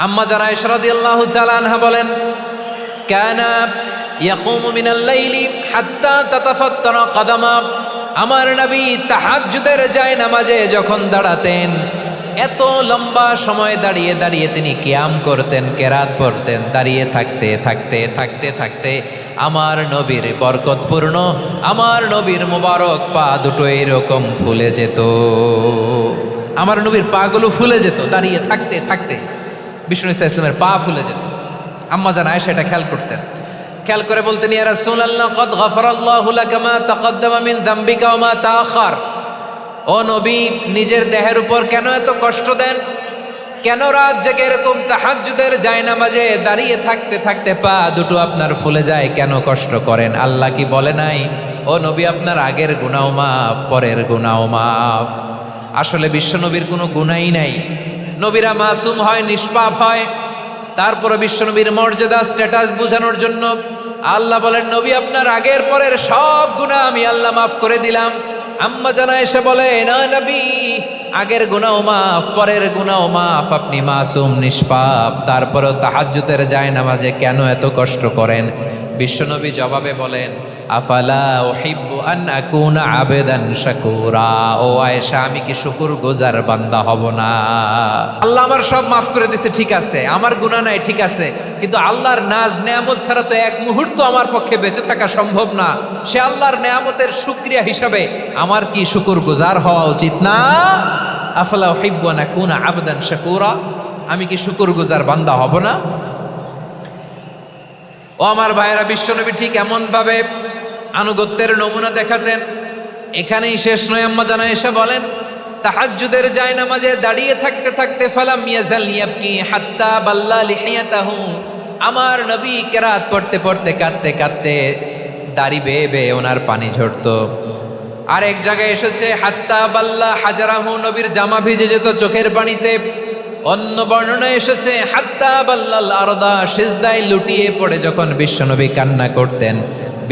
আম্মা জান আয়েশা রাদিয়াল্লাহু তাআলা আনহা বলেন, কানা ইয়াকুমু মিনাল লাইলি হাত্তা তাতাফাত্তারা কদামা। আমার নবী তাহাজ্জুদের যায় নামাজে যখন দাঁড়াতেন, এত লম্বা সময় দাঁড়িয়ে দাঁড়িয়ে তিনি কিয়াম করতেন, কেরাত পড়তেন। দাঁড়িয়ে থাকতে থাকতে থাকতে থাকতে আমার নবীর বরকতপূর্ণ, আমার নবীর মোবারক পা দুটো এরকম ফুলে যেত। আমার নবীর পাগুলো ফুলে যেত দাঁড়িয়ে থাকতে থাকতে। বিষ্ণু ইসলামের পা ফুলে যেত। আম্মা জান আয়েশা এটা খেয়াল করতেন। খেয়াল করে বলতেন, ইয়া রাসূলুল্লাহ কদ গফারাল্লাহু লাকা মা তাকদ্দামা মিন যামবিকা ওয়া মা তাআখার। ও নবী, নিজের দেহের উপর কেন এত কষ্ট দেন? কেন রাত জেগে এরকম তাহাজ্জুদের জায়নামাজে দাঁড়িয়ে থাকতে থাকতে পা দুটো আপনার ফুলে যায়? কেন কষ্ট করেন? আল্লাহ কি বলে নাই, ও নবী আপনার আগের গুনাহ মাফ, পরের গুনাহ মাফ? আসলে বিশ্বনবীর কোনো গুনাহই নাই। নবীরা মাসুম হয়, নিষ্পাপ হয়। তারপরে বিশ্বনবীর মর্যাদা, স্ট্যাটাস বোঝানোর জন্য আল্লাহ বলেন, নবী আপনার আগের পরের সব গুনাহ আমি আল্লাহ মাফ করে দিলাম। আম্মা জান আয়েশা বলে, না নবী, আগের গুনাহ মাফ, পরের গুনাহ মাফ, আপনি মাসুম, নিষ্পাপ, তারপরেও তাহাজ্জুদের জায়নামাজে কেন এত কষ্ট করেন? বিশ্বনবী জবাবে বলেন, আফালা উহিব্বু আন আকুনা আবেদান শাকুরা। ও আয়েশা, আমি কি শুকরগুজার বান্দা হব না? আল্লাহ আমার সব মাফ করে দিয়েছে, ঠিক আছে, আমার গুনাহ নাই, ঠিক আছে, কিন্তু আল্লাহর নাজ নেয়ামত ছাড়া তো এক মুহূর্ত আমার পক্ষে বেঁচে থাকা সম্ভব না। সে আল্লাহর নেয়ামতের শুকরিয়া হিসাবে আমার কি শুকরগুজার হওয়া উচিত না? আফালা উহিব্বু আন আকুনা আবেদান শাকুরা। আমি কি শুকরগুজার বান্দা হব না? ও আমার ভাইয়েরা, বিশ্বনবী ঠিক এমন ভাবে আনুগত্যের নমুনা দেখাতেন। এখানেই শেষ নয়। আম্মা জান আয়েশা বলেন, তাহাজ্জুদের জায়নামাজে দাঁড়িয়ে থাকতে থাকতে ফালাম ইয়াজাল ইয়াবকি হাত্তা বাল্লা লিহিয়াতাহু। আমার নবী কেরাত পড়তে পড়তে কাঁদতে কাঁদতে দাড়ি বেয়ে বেয়ে ওনার পানি ঝরতো। আর এক জায়গায় এসেছে হাত্তা বাল্লা হাজারাহু, নবীর জামা ভিজে যেত চোখের পানিতে। অন্য বর্ণনায় এসেছে হাত্তা বাল্লাল আরদা, সিজদায় লুটিয়ে পড়ে যখন বিশ্বনবী কান্না করতেন,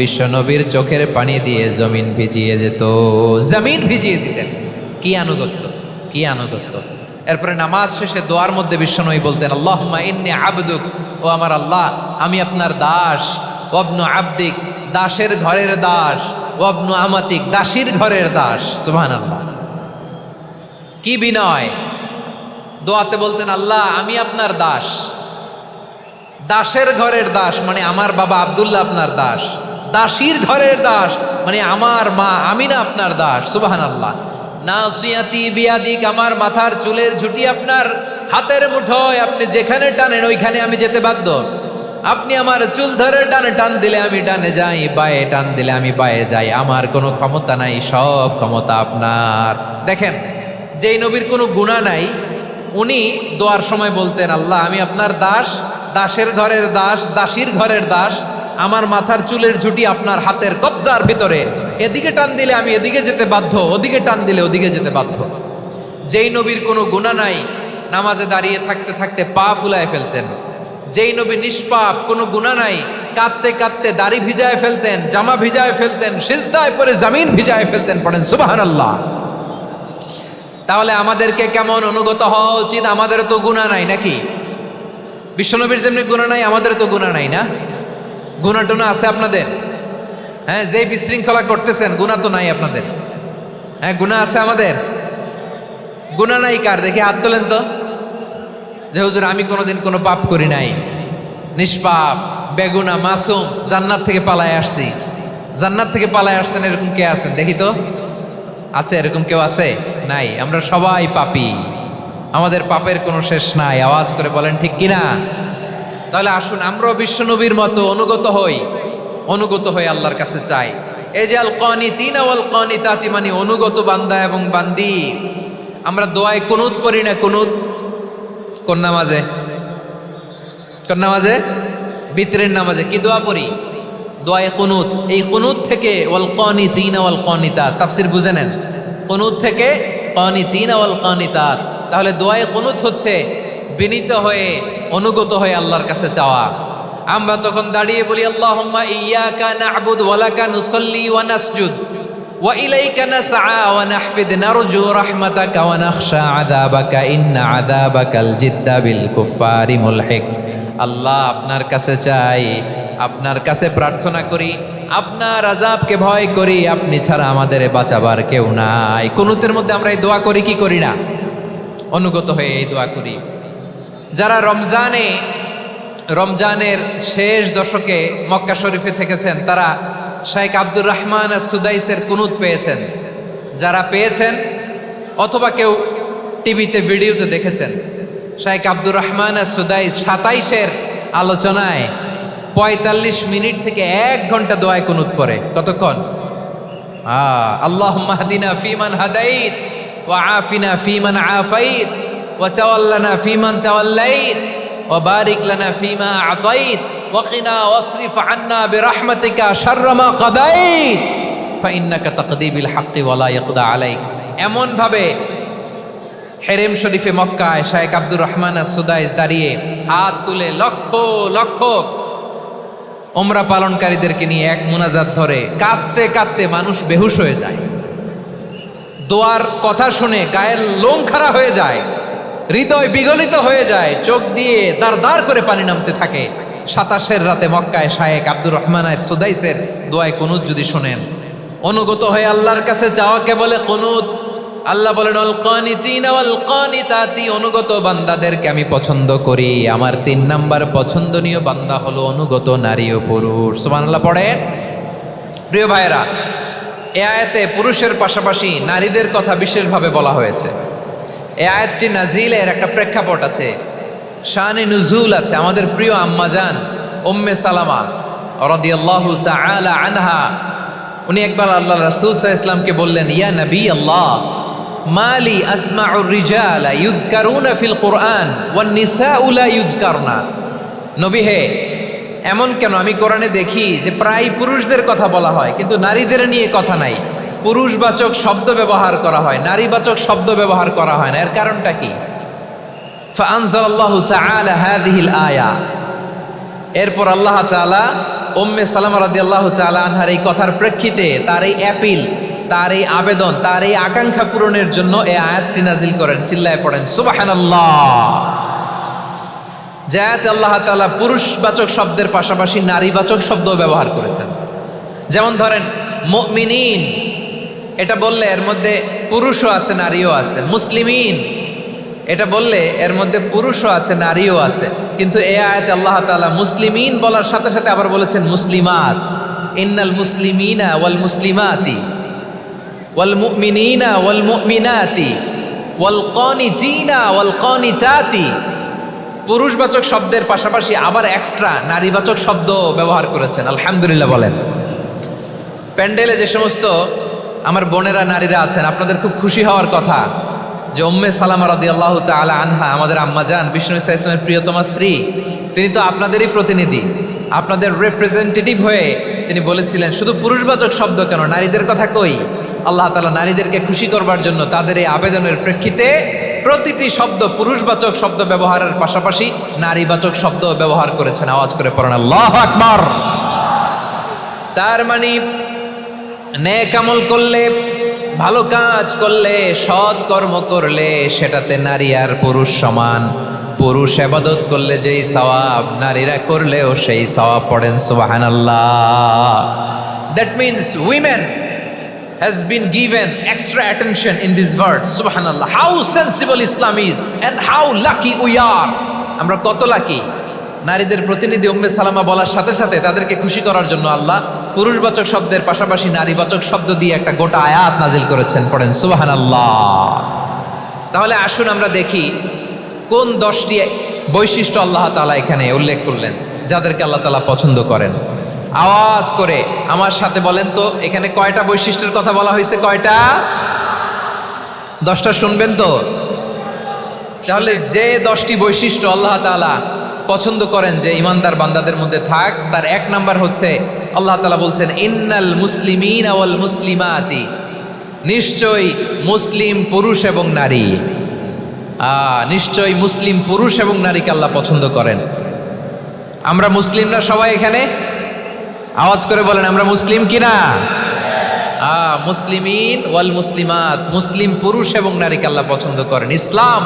বিশ্বনবীর চোখের পানি দিয়ে জমিন ভিজিয়ে যেত, জমিন ভিজিয়ে দিতেন। কি আনুগত্য, কি আনুগত্য! এরপরে নামাজ শেষে দোয়ার মধ্যে বিশ্বনবী বলতেন, আল্লাহুম্মা ইন্নী আবদুক, ও আমার আল্লাহ, আমি আপনার দাস। ওয়াবনু আবদিক, দাসের ঘরের দাস। ওয়াবনু আমাতিক, দাসীর ঘরের দাস। সুবহানাল্লাহ, কি বিনয়! দোয়াতে বলতেন, আল্লাহ আমি আপনার দাস। দাসের ঘরের দাস মানে আমার বাবা আব্দুল্লাহ আপনার দাস। দাসীর ঘরের দাস মানে আমার মা আমিনা আপনার দাস। সুবহানাল্লাহ। নাসিয়াতি বিয়াদিক, আমার মাথার চুলের ঝুঁটি আপনার হাতের মুঠোয়, আপনি যেখানে টানেন ওইখানে আমি যেতে বাধ্য। আপনি আমার চুল ধরে ডানে টান দিলে আমি ডানে যাই, বায়ে টান দিলে আমি বায়ে যাই। আমার কোনো ক্ষমতা নাই, সব ক্ষমতা আপনার। দেখেন, যেই নবীর কোনো গুনাহ নাই, উনি দোয়ার সময় বলতেন, আল্লাহ আমি আপনার দাস, দাসের ঘরের দাস, দাসীর ঘরের দাস। আমার মাথার চুলের ঝুঁটি আপনার হাতের কবজার ভিতরে, এদিকে টান দিলে আমি এদিকে যেতে বাধ্য, ওদিকে টান দিলে ওদিকে যেতে বাধ্য। যেই নবীর কোনো গুনাহ নাই, নামাজে দাঁড়িয়ে থাকতে থাকতে পা ফুলায় ফেলতেন। যেই নবী নিষ্পাপ, কোনো গুনাহ নাই, কাঁদতে কাঁদতে দাড়ি ভিজায় ফেলতেন, জামা ভিজায় ফেলতেন, সিজদায় পরে জমিন ভিজায় ফেলতেন। পড়েন সুবহানাল্লাহ। তাহলে আমাদেরকে কেমন অনুগত হওয়া উচিত? আমাদের তো গুনাহ নাই নাকি? বিশ্বনবীর যেমনি গুনাহ নাই, আমাদের তো গুনাহ নাই না? গুনাহ টুনা আছে আপনাদের? হ্যাঁ, যে বিশৃঙ্খলা করতেছেন, গুনাহ তো নাই আপনাদের? হ্যাঁ, গুনাহ আছে আমাদের? গুনাহ নাই কার? দেখি হাত তোলেন তো, যে হুজুর আমি কোনোদিন কোনো পাপ করি নাই, নিষ্পাপ, বেগুনা, মাসুম, জান্নাত থেকে পালায় আসছি। জান্নাত থেকে পালায় আসছেন, এরকম কে আছেন দেখি তো? আছে এরকম কেউ? আছে? নাই। আমরা সবাই পাপী, আমাদের পাপের কোনো শেষ নাই। আওয়াজ করে বলেন ঠিক কিনা? তাহলে আসুন আমরাও বিশ্বনবীর মতো অনুগত হই, অনুগত হয়ে আল্লাহর কাছে চাই। এই যে আল কানিতিনা ওয়াল কানিতাতি, মানে অনুগত বান্দা এবং বান্দি। আমরা দোয়ায় কুনুত পড়ি না? কুনুত কোন নামাজে? কোন নামাজে? বিতরের নামাজে কি দোয়া পড়ি? দোয়ায়ে কুনুত। এই কুনুত থেকে ওয়াল কানিতিনা ওয়াল কানিতাত, তাফসীর বুঝে নেন। কুনুত থেকে কানিতিনা ওয়াল কানিতাত। তাহলে দোয়ায়ে কুনুত হচ্ছে বিনীত হয়ে, অনুগত হয়ে আল্লাহর কাছে চাওয়া। আমরা তখন দাঁড়িয়ে বলি, আল্লাহুম্মা ইয়্যাকা না'বুদু ওয়া লাকা নুসাল্লি ওয়া নাসজুদ। ওয়া ইলাইকা নাসআ ওয়া নাহফিদ নারজু রাহমাতাকা ওয়া নাখশা আযাবাকা ইন্না আযাবাকাল জিদ্দা বিল কুফারি মুলহিক। আল্লাহ, আপনার কাছে চাই, আপনার কাছে প্রার্থনা করি, আপনার আযাবকে ভয় করি, আপনি ছাড়া আমাদের বাঁচাবার কেউ নাই। কুনুতের মধ্যে আমরা এই দোয়া করি কি করি না? অনুগত হয়ে এই দোয়া করি। যারা রমজানের শেষ দশকে মক্কা শরীফে থেকেছেন তারা শাইখ আব্দুর রহমান সুদাইসের কুনুত পেয়েছেন। যারা পেয়েছেন অথবা কেউ টিভিতে ভিডিওতে দেখেছেন, শাইখ আব্দুর রহমান সুদাইস 27-এর আলোচনায় 45 মিনিট থেকে 1 ঘন্টা দোয়ায় কুনুত পড়ে। কতক্ষণ? আল্লাহুম্মা হদিনা ফিমান হাদাইত ওয়া আফিনা ফিমান আফাইত ওয়া তাওয়াল্লানা ফিমান তাওয়াল্লাইত ওয়া বারিক লানা ফিমা আতাইত ওয়া কিনা ওয়াসরিফ আন্না বিরহমাতিকা শাররা মা কাদাইত ফাইন্নাকা তাকদি বিল হাক্কি ওয়া লা ইয়াকদা আলাইক। এমন ভাবে হেরেম শরীফে মক্কায় শাইখ আব্দুর রহমান সুদাইস দাঁড়িয়ে হাত তুলে লক্ষ লক্ষ উমরা পালনকারীদেরকে নিয়ে এক মুনাজাত ধরে কাঁদতে কাঁদতে মানুষ বেহুশ হয়ে যায়। দোয়ার কথা শুনে গায়ের লোম খাড়া হয়ে যায়, হৃদয় বিগলিত হয়ে যায়, চোখ দিয়ে দাঁড় দাঁড় করে পানি নামতে থাকে। 27-এর রাতে মক্কায় শাইখ আব্দুর রহমান সুদাইসের দোয়ায় কুনুত যদি শোনেন, অনুগত হয়ে আল্লাহর কাছে চাওয়াকে বলে কুনুত। আল্লাহ বলেন আল কানিতিনা ওয়াল কানিতাতি, অনুগত বান্দাদেরকে আমি পছন্দ করি। আমার 3 নাম্বার পছন্দনীয় বান্দা হলো অনুগত নারী ও পুরুষ। সুবহানাল্লাহ পড়েন। প্রিয় ভাইরা, এই আয়াতে পুরুষের পাশাপাশি নারীদের কথা বিশেষভাবে বলা হয়েছে। এই আয়াতটি নাজিলের একটা প্রেক্ষাপট আছে, শানে নুজুল আছে। আমাদের প্রিয় আম্মাজান উম্মে সালামা রাদিয়াল্লাহু তাআলা আনহা, উনি একবার আল্লাহ রাসূল সাল্লাল্লাহু আলাইহি ওয়াসাল্লামকে বললেন, ইয়া নবী আল্লাহ, মালি আসমাউর রিজালা ইউযকারুনা ফিল কুরআন ওয়ান নিসাউ লা ইউযকারনা। নবী হে, এমন কেন? আমি কোরআনে দেখি যে প্রায় পুরুষদের কথা বলা হয় কিন্তু নারীদের নিয়ে কথা নাই। পুরুষবাচক শব্দ ব্যবহার করা হয়, নারীবাচক শব্দ ব্যবহার করা হয় না। এর কারণটা কি? ফাআনজালাল্লাহু তাআলা হাযিহিল আয়া। এরপর আল্লাহ তাআলা উম্মে সালামা রাদিয়াল্লাহু তাআলা আনহার এই কথার প্রেক্ষিতে, তার এই অ্যাপিল, তার এই আবেদন, তার এই আকাঙ্ক্ষা পূরণের জন্য এই আয়াতটি নাজিল করেন। চিল্লায় পড়েন সুবহানাল্লাহ। যাতে আল্লাহ তাআলা পুরুষবাচক শব্দের পাশাপাশি নারীবাচক শব্দ ব্যবহার করেছেন। যেমন ধরেন মুমিনিন, এটা বললে এর মধ্যে পুরুষও আছে নারীও আছে। মুসলিমিন, এটা বললে এর মধ্যে পুরুষও আছে নারীও আছে। কিন্তু এই আয়াতে আল্লাহ তাআলা মুসলিমিন বলার সাথে সাথে আবার বলেছেন মুসলিমাত। ইন্নাল মুসলিমিনা ওয়াল মুসলিমাতি ওয়াল মুমিনিনা ওয়াল মুমিনাতি ওয়াল কানিতিনা ওয়াল কানিতাতি। পুরুষবাচক শব্দের পাশাপাশি আবার এক্সট্রা নারীবাচক শব্দ ব্যবহার করেছেন। আলহামদুলিল্লাহ বলেন। প্যান্ডেলে যে সমস্ত আমার বোনেরা নারীরা আছেন, আপনাদের খুব খুশি হওয়ার কথা যে উম্মে সালামা রাদিয়াল্লাহু তাআলা আনহা, আমাদের আম্মাজান বিষ্ণু ইসা ইসলামের প্রিয়তমা স্ত্রী, তিনি তো আপনাদেরই প্রতিনিধি, আপনাদের রিপ্রেজেন্টেটিভ হয়ে তিনি বলেছিলেন শুধু পুরুষবাচক শব্দ কেন, নারীদের কথা কই। আল্লাহ তাআলা নারীদেরকে খুশি করবার জন্য তাদের এই আবেদনের প্রেক্ষিতে প্রতিটি শব্দ পুরুষবাচক শব্দ ব্যবহারের পাশাপাশি নারীবাচক শব্দ ব্যবহার করেছেন। আওয়াজ করে পড়েন আল্লাহু আকবার। তার মানে নেক আমল করলে, ভালো কাজ করলে, সৎ কর্ম করলে সেটাতে নারী আর পুরুষ সমান। পুরুষ ইবাদত করলে যেই সওয়াব, নারীরা করলেও সেই সওয়াব। পড়েন সুবহানাল্লাহ। That means women has been given extra attention in this verse. Subhanallah, how sensible Islam is and how lucky we are. আমরা কত লাকি। নারীদের প্রতিনিধি উম্মে সালামা বলার সাথে সাথে তাদেরকে খুশি করার জন্য আল্লাহ পুরুষবাচক শব্দের পাশাপাশি নারীবাচক শব্দ দিয়ে একটা গোটা আয়াত নাজিল করেছেন। পড়েন সুবহানাল্লাহ। তাহলে আসুন আমরা দেখি কোন 10টি বৈশিষ্ট্য আল্লাহ তাআলা এখানে উল্লেখ করলেন যাদেরকে আল্লাহ তাআলা পছন্দ করেন। আওয়াজ করে আমার সাথে বলেন তো, এখানে কয়টা বৈশিষ্ট্যের কথা বলা হয়েছে? কয়টা? 10টা শুনবেন তো? তাহলে যে 10টি বৈশিষ্ট্য আল্লাহ তাআলা পছন্দ করেন যে ইমানদার বান্দাদের মধ্যে থাক, তার 1 নাম্বার হচ্ছে আল্লাহ তাআলা বলছেন ইন্নাল মুসলিমিনা ওয়াল মুসলিমাতি, নিশ্চয়ই মুসলিম পুরুষ এবং নারী। নিশ্চয়ই মুসলিম পুরুষ এবং নারীকে আল্লাহ পছন্দ করেন। আমরা মুসলিম না সবাই এখানে? আওয়াজ করে বলেন আমরা মুসলিম কিনা? মুসলিমিন ওয়াল মুসলিমাত, মুসলিম পুরুষ এবং নারীকে আল্লাহ পছন্দ করেন। ইসলাম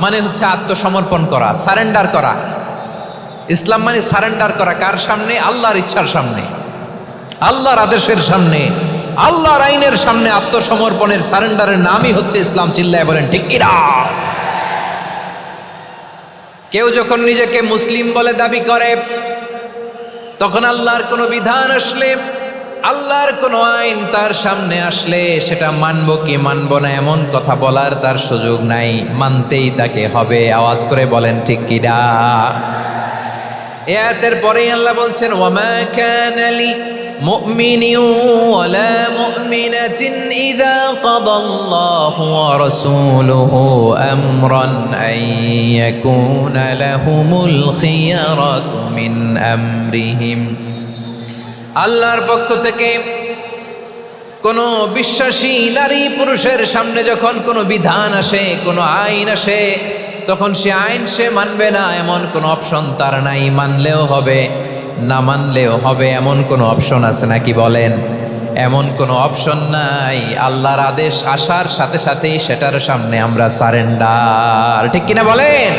মানে হচ্ছে আত্মসমর্পণ করা, সারেন্ডার করা। ইসলাম মানে সারেন্ডার করা কার সামনে? আল্লাহর ইচ্ছার সামনে, আল্লাহর আদেশের সামনে, আল্লাহর আইনের সামনে আত্মসমর্পণের সারেন্ডারের নামই হচ্ছে ইসলাম। চিল্লায় বলেন ঠিক কিনা? কেউ যখন নিজেকে মুসলিম বলে দাবি করে, তখন আল্লাহর কোনো বিধান আসলে, আল্লাহর কোনো আইন তার সামনে আসলে সেটা মানব কি মানব না এমন কথা বলার তার সুযোগ নাই, মানতেই তাকে হবে। আওয়াজ করে বলেন ঠিক কিনা? আয়াতের পরেই আল্লাহ বলছেন, ওয়ামা কানা লি মুমিনিন ওয়ালা মুমিনাতিন ইযা কাদাল্লাহু ওয়া রাসূলুহু আমরান আন ইয়াকুনা লাহুমুল খিয়ারাতু মিন আমরিহিম। আল্লাহর পক্ষ থেকে কোনো বিশ্বাসী নারী পুরুষের সামনে যখন কোনো বিধান আসে, কোনো আইন আসে, তখন সে আইন সে মানবে না এমন কোনো অপশন তার নাই। মানলেও হবে, না মানলেও হবে এমন কোনো অপশন আছে নাকি বলেন? এমন কোনো অপশন নাই। আল্লাহর আদেশ আসার সাথে সাথেই সেটার সামনে আমরা সারেন্ডার। ঠিক কিনা বলেন?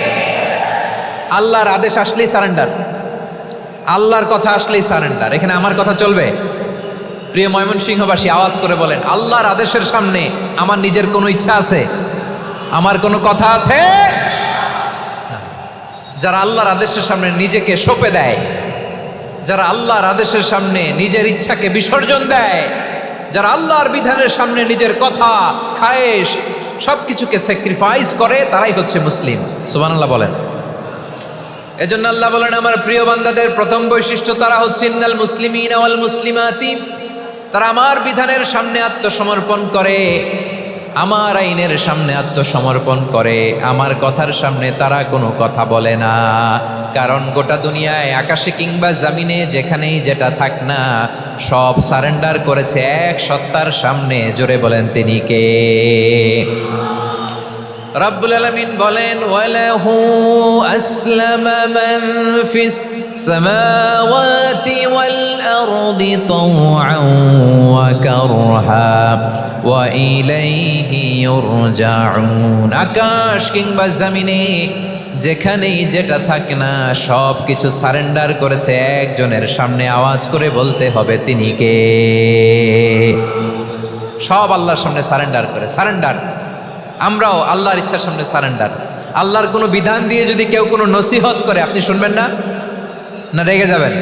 আল্লাহর আদেশ আসলেই সারেন্ডার, আল্লাহর কথা আসলেই সারেন্ডার। এখানে আমার কথা চলবে? প্রিয় ময়মনসিংহবাসী, আওয়াজ করে বলেন, আল্লাহর আদেশের সামনে আমার নিজের কোনো ইচ্ছা আছে? আমার কোনো কথা আছে? যারা আল্লাহর আদেশের সামনে নিজেকে সঁপে দেয়, যারা আল্লাহর আদেশের সামনে নিজের ইচ্ছাকে বিসর্জন দেয়, যারা আল্লাহর বিধানের সামনে নিজের কথা, খায়েশ সবকিছুকে স্যাক্রিফাইস করে, তারাই হচ্ছে মুসলিম। সুবহানাল্লাহ বলেন। এজন্য আল্লাহ বলেন, আমার প্রিয় বান্দাদের প্রথম বৈশিষ্ট্য তারা হচ্ছে ইন্নাল মুসলিমিনা ওয়াল মুসলিমাতি, তারা আমার বিধানের সামনে আত্মসমর্পণ করে, আমার আইনের সামনে আত্মসমর্পণ করে, আমার কথার সামনে তারা কোনো কথা বলে না। কারণ গোটা দুনিয়ায় আকাশে কিংবা জমিনে যেখানেই যেটা থাক না, সব সারেন্ডার করেছে এক সত্তার সামনে। জোরে বলেন তিনি কে? রব্বুল আলামিন বলেন, ওয়ালাহু আসলামা মান ফিস সামাওয়াতি ওয়াল আরদি তাওআন ওয়া কারহা ওয়া ইলাইহি ইউরজাউন। আকাশ কিংবা জমিনে যেখানেই যেটা থাকে না, সব কিছু সারেন্ডার করেছে একজনের সামনে। আওয়াজ করে বলতে হবে তিনি কে? সব আল্লাহর সামনে সারেন্ডার করে, সারেন্ডার। আমরাও আল্লাহর ইচ্ছার সামনে সারেন্ডার। আল্লাহর কোনো বিধান দিয়ে যদি কেউ কোনো নসিহত করে, আপনি শুনবেন না? না রেগে যাবেন?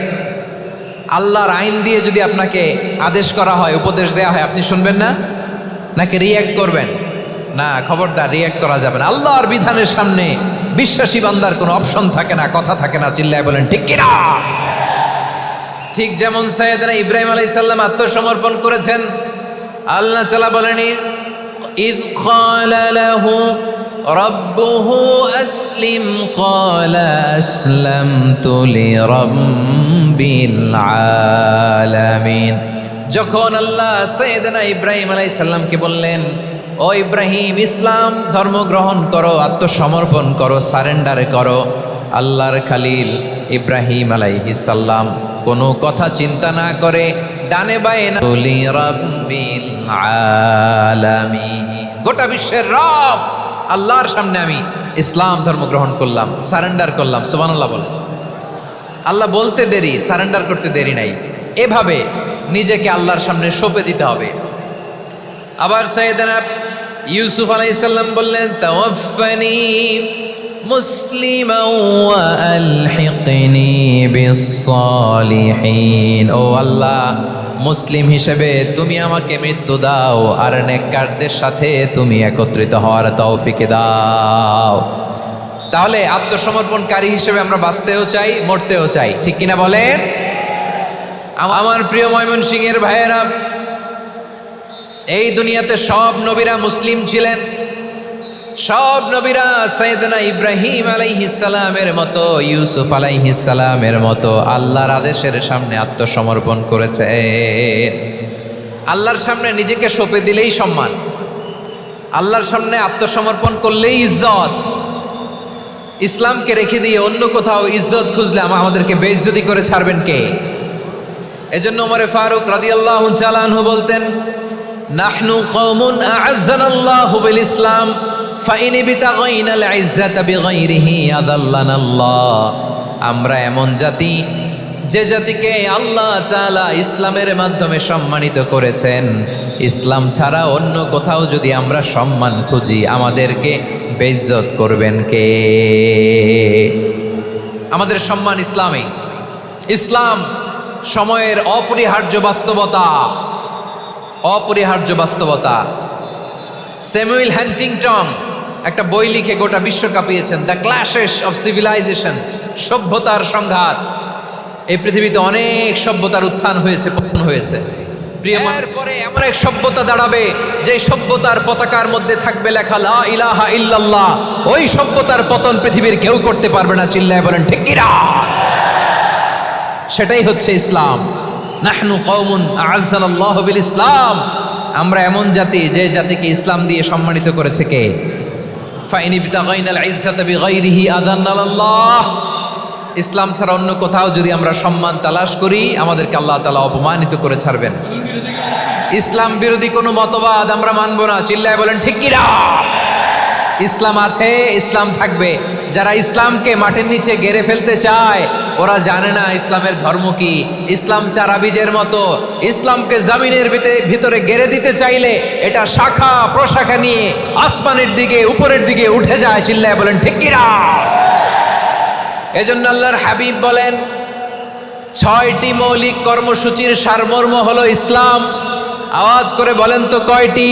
আল্লাহর আইন দিয়ে যদি আপনাকে আদেশ করা হয়, উপদেশ দেওয়া হয়, আপনি শুনবেন না? নাকি রিয়্যাক্ট করবেন? না, খবরদার, রিয়্যাক্ট করা যাবে না। আল্লাহর বিধানের সামনে বিশ্বাসী বান্দার কোনো অপশন থাকে না, কথা থাকে না। চিল্লায় বলেন ঠিক কিনা? ঠিক যেমন সাইয়েদনা ইব্রাহিম আলাইহিস সালাম আত্মসমর্পণ করেছেন। আল্লাহ তাআলা বলেন, إذ قال له ربه أسلم قال أسلمت لرب العالمين। যখন আল্লাহ সাইয়েদনা ইব্রাহিম আলাইহিস সালামকে বললেন, ও ইব্রাহিম, ইসলাম ধর্ম গ্রহণ করো, আত্মসমর্পণ করো, সারেন্ডার করো, আল্লাহর খালিল ইব্রাহিম আলাইহিস সালাম কোনো কথা চিন্তা না করে ডানে বায়ে না, বলি রাব্বিল আলামিন, গোটা বিশ্বের রব আল্লাহর সামনে আমি ইসলাম ধর্ম গ্রহণ করলাম, সারেন্ডার করলাম। সুবহানাল্লাহ বলেন। আল্লাহ বলতে দেরি, সারেন্ডার করতে দেরি নাই। এভাবে নিজেকে আল্লাহর সামনে সঁপে দিতে হবে। আবার সাইয়েদনা ইউসুফ আলাইহিস সালাম বললেন, তাওয়াফফানি মুসলিমান ওয়া আলহিকনি বিস-সালিহিন। ও আল্লাহ, মুসলিম হিসেবে তুমি আমাকে মৃত্যু দাও, আর নেককারদের সাথে তুমি একত্রিত হওয়ার তৌফিক দাও। তাহলে আত্মসমর্পণকারী হিসেবে আমরা বাঁচতেও চাই, মরতেও চাই। ঠিক কিনা বলেন? আমার প্রিয় ময়মনসিংহের ভাইয়েরা, এই দুনিয়াতে সব নবীরা মুসলিম ছিলেন। সব নবীরা সাইয়েদনা ইব্রাহিম আলাইহিস সালামের মতো, ইউসুফ আলাইহিস সালামের মতো আল্লাহর আদেশের সামনে আত্মসমর্পণ করেছে। আল্লাহর সামনে নিজেকে সঁপে দিলেই সম্মান, আল্লাহর সামনে আত্মসমর্পণ করলেই ইজ্জত। ইসলামকে রেখে দিয়ে অন্য কোথাও ইজ্জত খুঁজলে আমাদেরকে বেইজ্জতি করে ছাড়বেন কে? এজন্য ওমর ফারুক রাদিয়াল্লাহু তাআলা আনহু বলতেন, নাহনু কওমুন আ'আজ্জানাল্লাহু বিল ইসলাম ফাইন বিতাগাইনাল ইজ্জাতা বিগাইরিহি আযাল্লানাল্লাহ। আমরা এমন জাতি যে জাতিকে আল্লাহ তাআলা ইসলামের মাধ্যমে সম্মানিত করেছেন। ইসলাম ছাড়া অন্য কোথাও যদি আমরা সম্মান খুঁজি, আমাদেরকে বেইজ্জত করবেন কে? আমাদের সম্মান ইসলামে। ইসলাম সময়ের অপরিহার্য বাস্তবতা, অপরিহার্য বাস্তবতা। স্যামুয়েল হ্যান্টিংটন একটা বই লিখে গোটা বিশ্ব কাঁপিয়েছেন, দ্য ক্ল্যাশেস অফ সিভিলাইজেশন, সভ্যতার সংঘাত। এই পৃথিবীতে অনেক সভ্যতার উত্থান হয়েছে, পতন হয়েছে। প্রিয়মানের পরে এমন এক সভ্যতা দাঁড়াবে যে সভ্যতার পতাকার মধ্যে থাকবে লেখা লা ইলাহা ইল্লাল্লাহ। ওই সভ্যতার পতন পৃথিবীর কেউ করতে পারবে না। চিল্লায় বলেন ঠিক কিনা? সেটাই হচ্ছে ইসলাম। নাহনু কওমুন আ'আজ্জানাল্লাহু বিল ইসলাম। আমরা এমন জাতি যে জাতিকে ইসলাম দিয়ে সম্মানিত করেছে কে? ফাইন বিতাগাইনাল ইজ্জাতা বিগাইরিহি আযাল্লানাল্লাহ। ইসলাম ছাড়া অন্য কোথাও যদি আমরা সম্মান তালাশ করি, আমাদেরকে আল্লাহ তাআলা অপমানিত করে ছাড়বেন। ইসলাম বিরোধী কোনো মতবাদ আমরা মানব না। চিল্লায় বলেন ঠিক কিনা? ইসলাম আছে, ইসলাম থাকবে। যারা ইসলামকে মাটির নিচে গেড়ে ফেলতে চায়, ওরা জানে না ইসলামের ধর্ম কি। ইসলাম চারা বীজের মতো। ইসলামকে জমিনের ভিতরে গেড়ে দিতে চাইলে এটা শাখা প্রশাখা নিয়ে আসমানের দিকে, উপরের দিকে উঠে যায়। চিল্লায় বলেন ঠিক কিনা? এজন্য আল্লাহর হাবিব বলেন, 6টি মৌলিক কর্মসূচির সারমর্ম হলো ইসলাম। আওয়াজ করে বলেন তো কয়টি?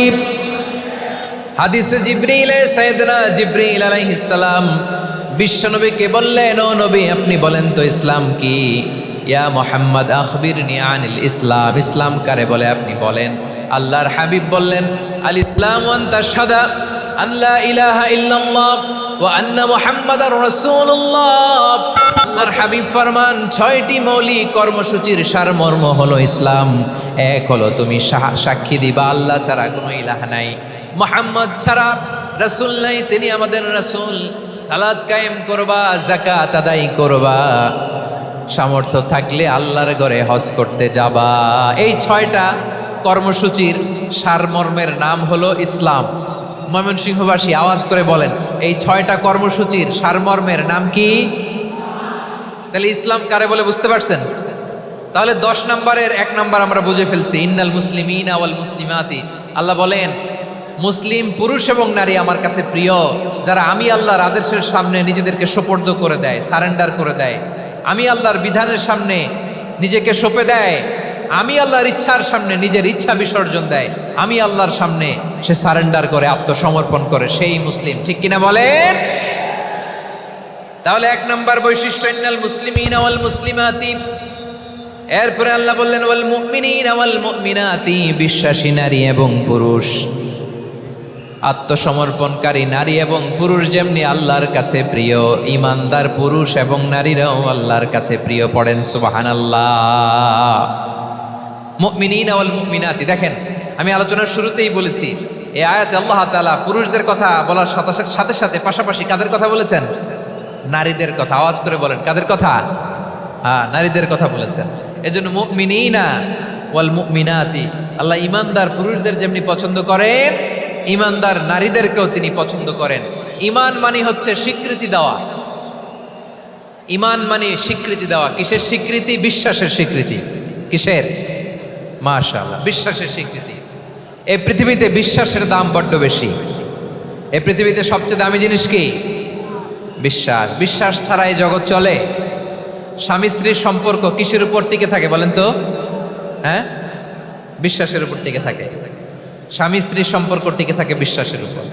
হাদিসে জিবরিলে সাইয়েদনা জিবরিল আলাইহিস সালাম বিশ্বনবীকে বললেন, ও নবী আপনি বলেন তো ইসলাম কি? ইয়া মুহাম্মদ আখবিরনি আনিল ইসলাম। ইসলাম কারে বলে আপনি বলেন। আল্লাহর হাবিব বললেন, আল ইসলামু আন তাশহাদা আন লা ইলাহা ইল্লাল্লাহ ওয়া আন্না মুহাম্মাদার রাসূলুল্লাহ। আল্লাহর হাবিব ফরমান, 6টি মৌলিক কর্মসূচির সারমর্ম হলো ইসলাম। এক হলো তুমি সাক্ষী দিবা আল্লাহ ছাড়া কোনো ইলাহ নাই, মুহাম্মদ ছাড়া রাসূল নাই, তিনি আমাদের রাসূল। সালাত কায়েম করবা, যাকাত আদায় করবা, সামর্থ্য থাকলে আল্লাহর ঘরে হজ করতে যাবা। এই 6টা কর্মসূচির সারমর্মের নাম হলো ইসলাম। ময়মনসিংহবাসী আওয়াজ করে বলেন, এই 6টা কর্মসূচির সারমর্মের নাম কি? তাহলে ইসলাম কারে বলে বুঝতে পারছেন? তাহলে 10 নম্বরের 1 নম্বর আমরা বুঝে ফেলছি। ইন্নাল মুসলিমিনা ওয়াল মুসলিমাতি। আল্লাহ বলেন, মুসলিম পুরুষ এবং নারী আমার কাছে প্রিয়, যারা আমি আল্লাহর আদেশের সামনে নিজেদেরকে সোপর্দ করে দেয়, সারেন্ডার করে দেয়। আমি আল্লাহর বিধানের সামনে নিজেকে সঁপে দেয়। আমি আল্লাহর ইচ্ছার সামনে নিজের ইচ্ছা বিসর্জন দেয়। আমি আল্লাহর সামনে সে সারেন্ডার করে, আত্মসমর্পণ করে, সেই মুসলিম। ঠিক কিনা বলেন? তাহলে 1 নম্বর বৈশিষ্ট্য ইন্নাল মুসলিমিনা ওয়াল মুসলিমাতি। এরপরে আল্লাহ বললেন ওয়াল মুমিনিনা ওয়াল মুমিনাতি। বিশ্বাসী নারী এবং পুরুষ, আত্মসমর্পণকারী নারী এবং পুরুষ যেমনি আল্লাহর কাছে প্রিয়, ইমানদার পুরুষ এবং নারীরাও আল্লাহর কাছে প্রিয়। পড়েন সুবহানাল্লাহ। মুমিনিনা ওয়াল মুমিনাতি। দেখেন, আমি আলোচনার শুরুতেই বলেছি, এই আয়াতে আল্লাহ তাআলা পুরুষদের কথা বলার সাথে সাথে পাশাপাশি কাদের কথা বলেছেন? নারীদের কথা। আওয়াজ করে বলেন, কাদের কথা? হ্যাঁ, নারীদের কথা বলেছেন। এজন্য মুমিনিনা ওয়াল মুমিনাতি, আল্লাহ ইমানদার পুরুষদের যেমনি পছন্দ করেন, ইমানদার নারীদেরকেও তিনি পছন্দ করেন। ঈমান মানে হচ্ছে স্বীকৃতি দেওয়া। ঈমান মানে স্বীকৃতি দেওয়া। কিসের স্বীকৃতি? বিশ্বাসের স্বীকৃতি। কিসের? মাশাআল্লাহ, বিশ্বাসের স্বীকৃতি। এই পৃথিবীতে বিশ্বাসের দাম বড্ড বেশি। এই পৃথিবীতে সবচেয়ে দামি জিনিস কি? বিশ্বাস। বিশ্বাস ছাড়া এই জগৎ চলে? স্বামী স্ত্রীর সম্পর্ক কিসের উপর টিকে থাকে বলেন তো? হ্যাঁ, বিশ্বাসের উপর টিকে থাকে। স্বামী স্ত্রীর সম্পর্ক টিকে থাকে বিশ্বাসের উপর।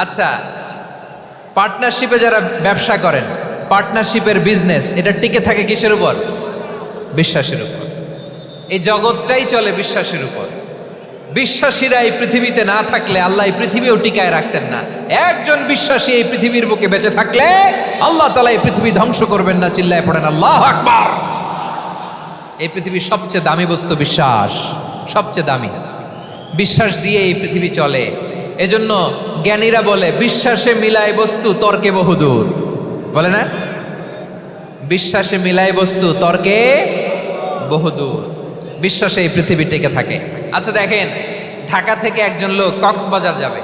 আচ্ছা, পার্টনারশিপে যারা ব্যবসা করেন, পার্টনারশিপের বিজনেস, এটা টিকে থাকে কিসের উপর? বিশ্বাসের উপর। এই জগৎটাই চলে বিশ্বাসের উপর। বিশ্বাসীরা এই পৃথিবীতে না থাকলে আল্লাহ এই পৃথিবীও টিকায় রাখতেন না। একজন বিশ্বাসী এই পৃথিবীর বুকে বেঁচে থাকলে আল্লাহ তাআলা এই পৃথিবী ধ্বংস করবেন না। চিল্লায় পড়েন আল্লাহু আকবার। এই পৃথিবীর সবচেয়ে দামি বস্তু বিশ্বাস, সবচেয়ে দামি। বিশ্বাস দিয়ে এই পৃথিবী চলে। এজন্য জ্ঞানীরা বলে, বিশ্বাসে মিলায় বস্তু তর্কে বহুদূর। বলে না? বিশ্বাসে মিলায় বস্তু তর্কে বহুদূর। বিশ্বাসে এই পৃথিবী টিকে থাকে। আচ্ছা দেখেন, ঢাকা থেকে একজন লোক কক্সবাজার যাবে।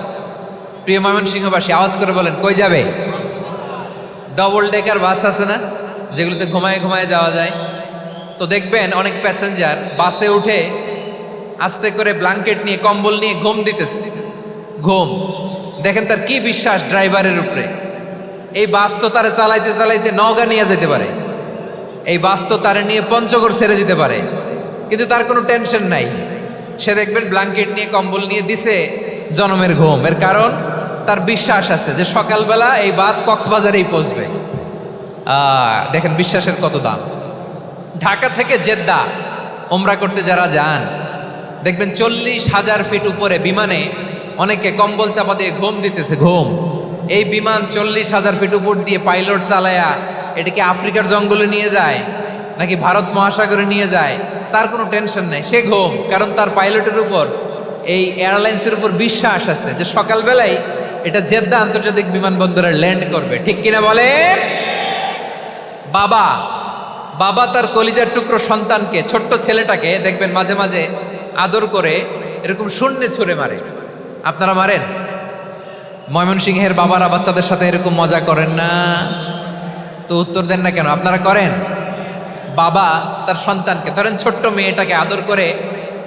প্রিয় ময়মনসিংহবাসী, আওয়াজ করে বলেন কই যাবে? ডবল ডেকার বাস আছে না, যেগুলোতে ঘুমায় ঘুমায় যাওয়া যায়। তো দেখবেন অনেক প্যাসেঞ্জার বাসে উঠে আস্তে করে ব্ল্যাঙ্কেট নিয়ে কম্বল নিয়ে ঘুম দিতেছে। ঘুম দেখেন তার কি বিশ্বাস ড্রাইভারের উপরে। এই বাস তো তারা চালাইতে চালাইতে নওগাঁ নিয়ে যেতে পারে, এই বাস তো তারা নিয়ে পঞ্চগড় ছেড়ে দিতে পারে, কিন্তু তার কোনো টেনশন নাই। সে দেখবেন ব্ল্যাঙ্কেট নিয়ে কম্বল নিয়ে দিছে জনমের ঘুম। এর কারণ তার বিশ্বাস আছে যে সকালবেলা এই বাস কক্সবাজারেই পৌঁছবে। দেখেন বিশ্বাসের কত দাম। ঢাকা থেকে জেদ্দা ওমরা করতে যারা যান দেখবেন 40,000 ফিট উপরে বিমানে অনেকে কম্বল চাপা দিয়ে ঘুম দিতেছে। ঘুম এই বিমান 40,000 ফিট উপর দিয়ে পাইলট চালায়া এটাকে আফ্রিকার জঙ্গলে নিয়ে যায় নাকি ভারত মহাসাগরে নিয়ে যায় তার কোনো টেনশন নাই। সে ঘুম, কারণ তার পাইলটের উপর এই এয়ারলাইন্সের উপর বিশ্বাস আছে যে সকালবেলায় এটা জেদ্দা আন্তর্জাতিক বিমানবন্দরে ল্যান্ড করবে। ঠিক কিনা বলেন? বাবা বাবা তার কলিজার টুকরো সন্তানকে, ছোট্ট ছেলেটাকে দেখবেন মাঝে মাঝে আদর করে এরকম শূন্যে ছুঁড়ে মারে। আপনারা মারেন? ময়মনসিংহের বাবারা বাচ্চাদের সাথে এরকম মজা করেন না? তো উত্তর দেন না কেন? আপনারা করেন? বাবা তার সন্তানকে, ধরেন ছোট্ট মেয়েটাকে আদর করে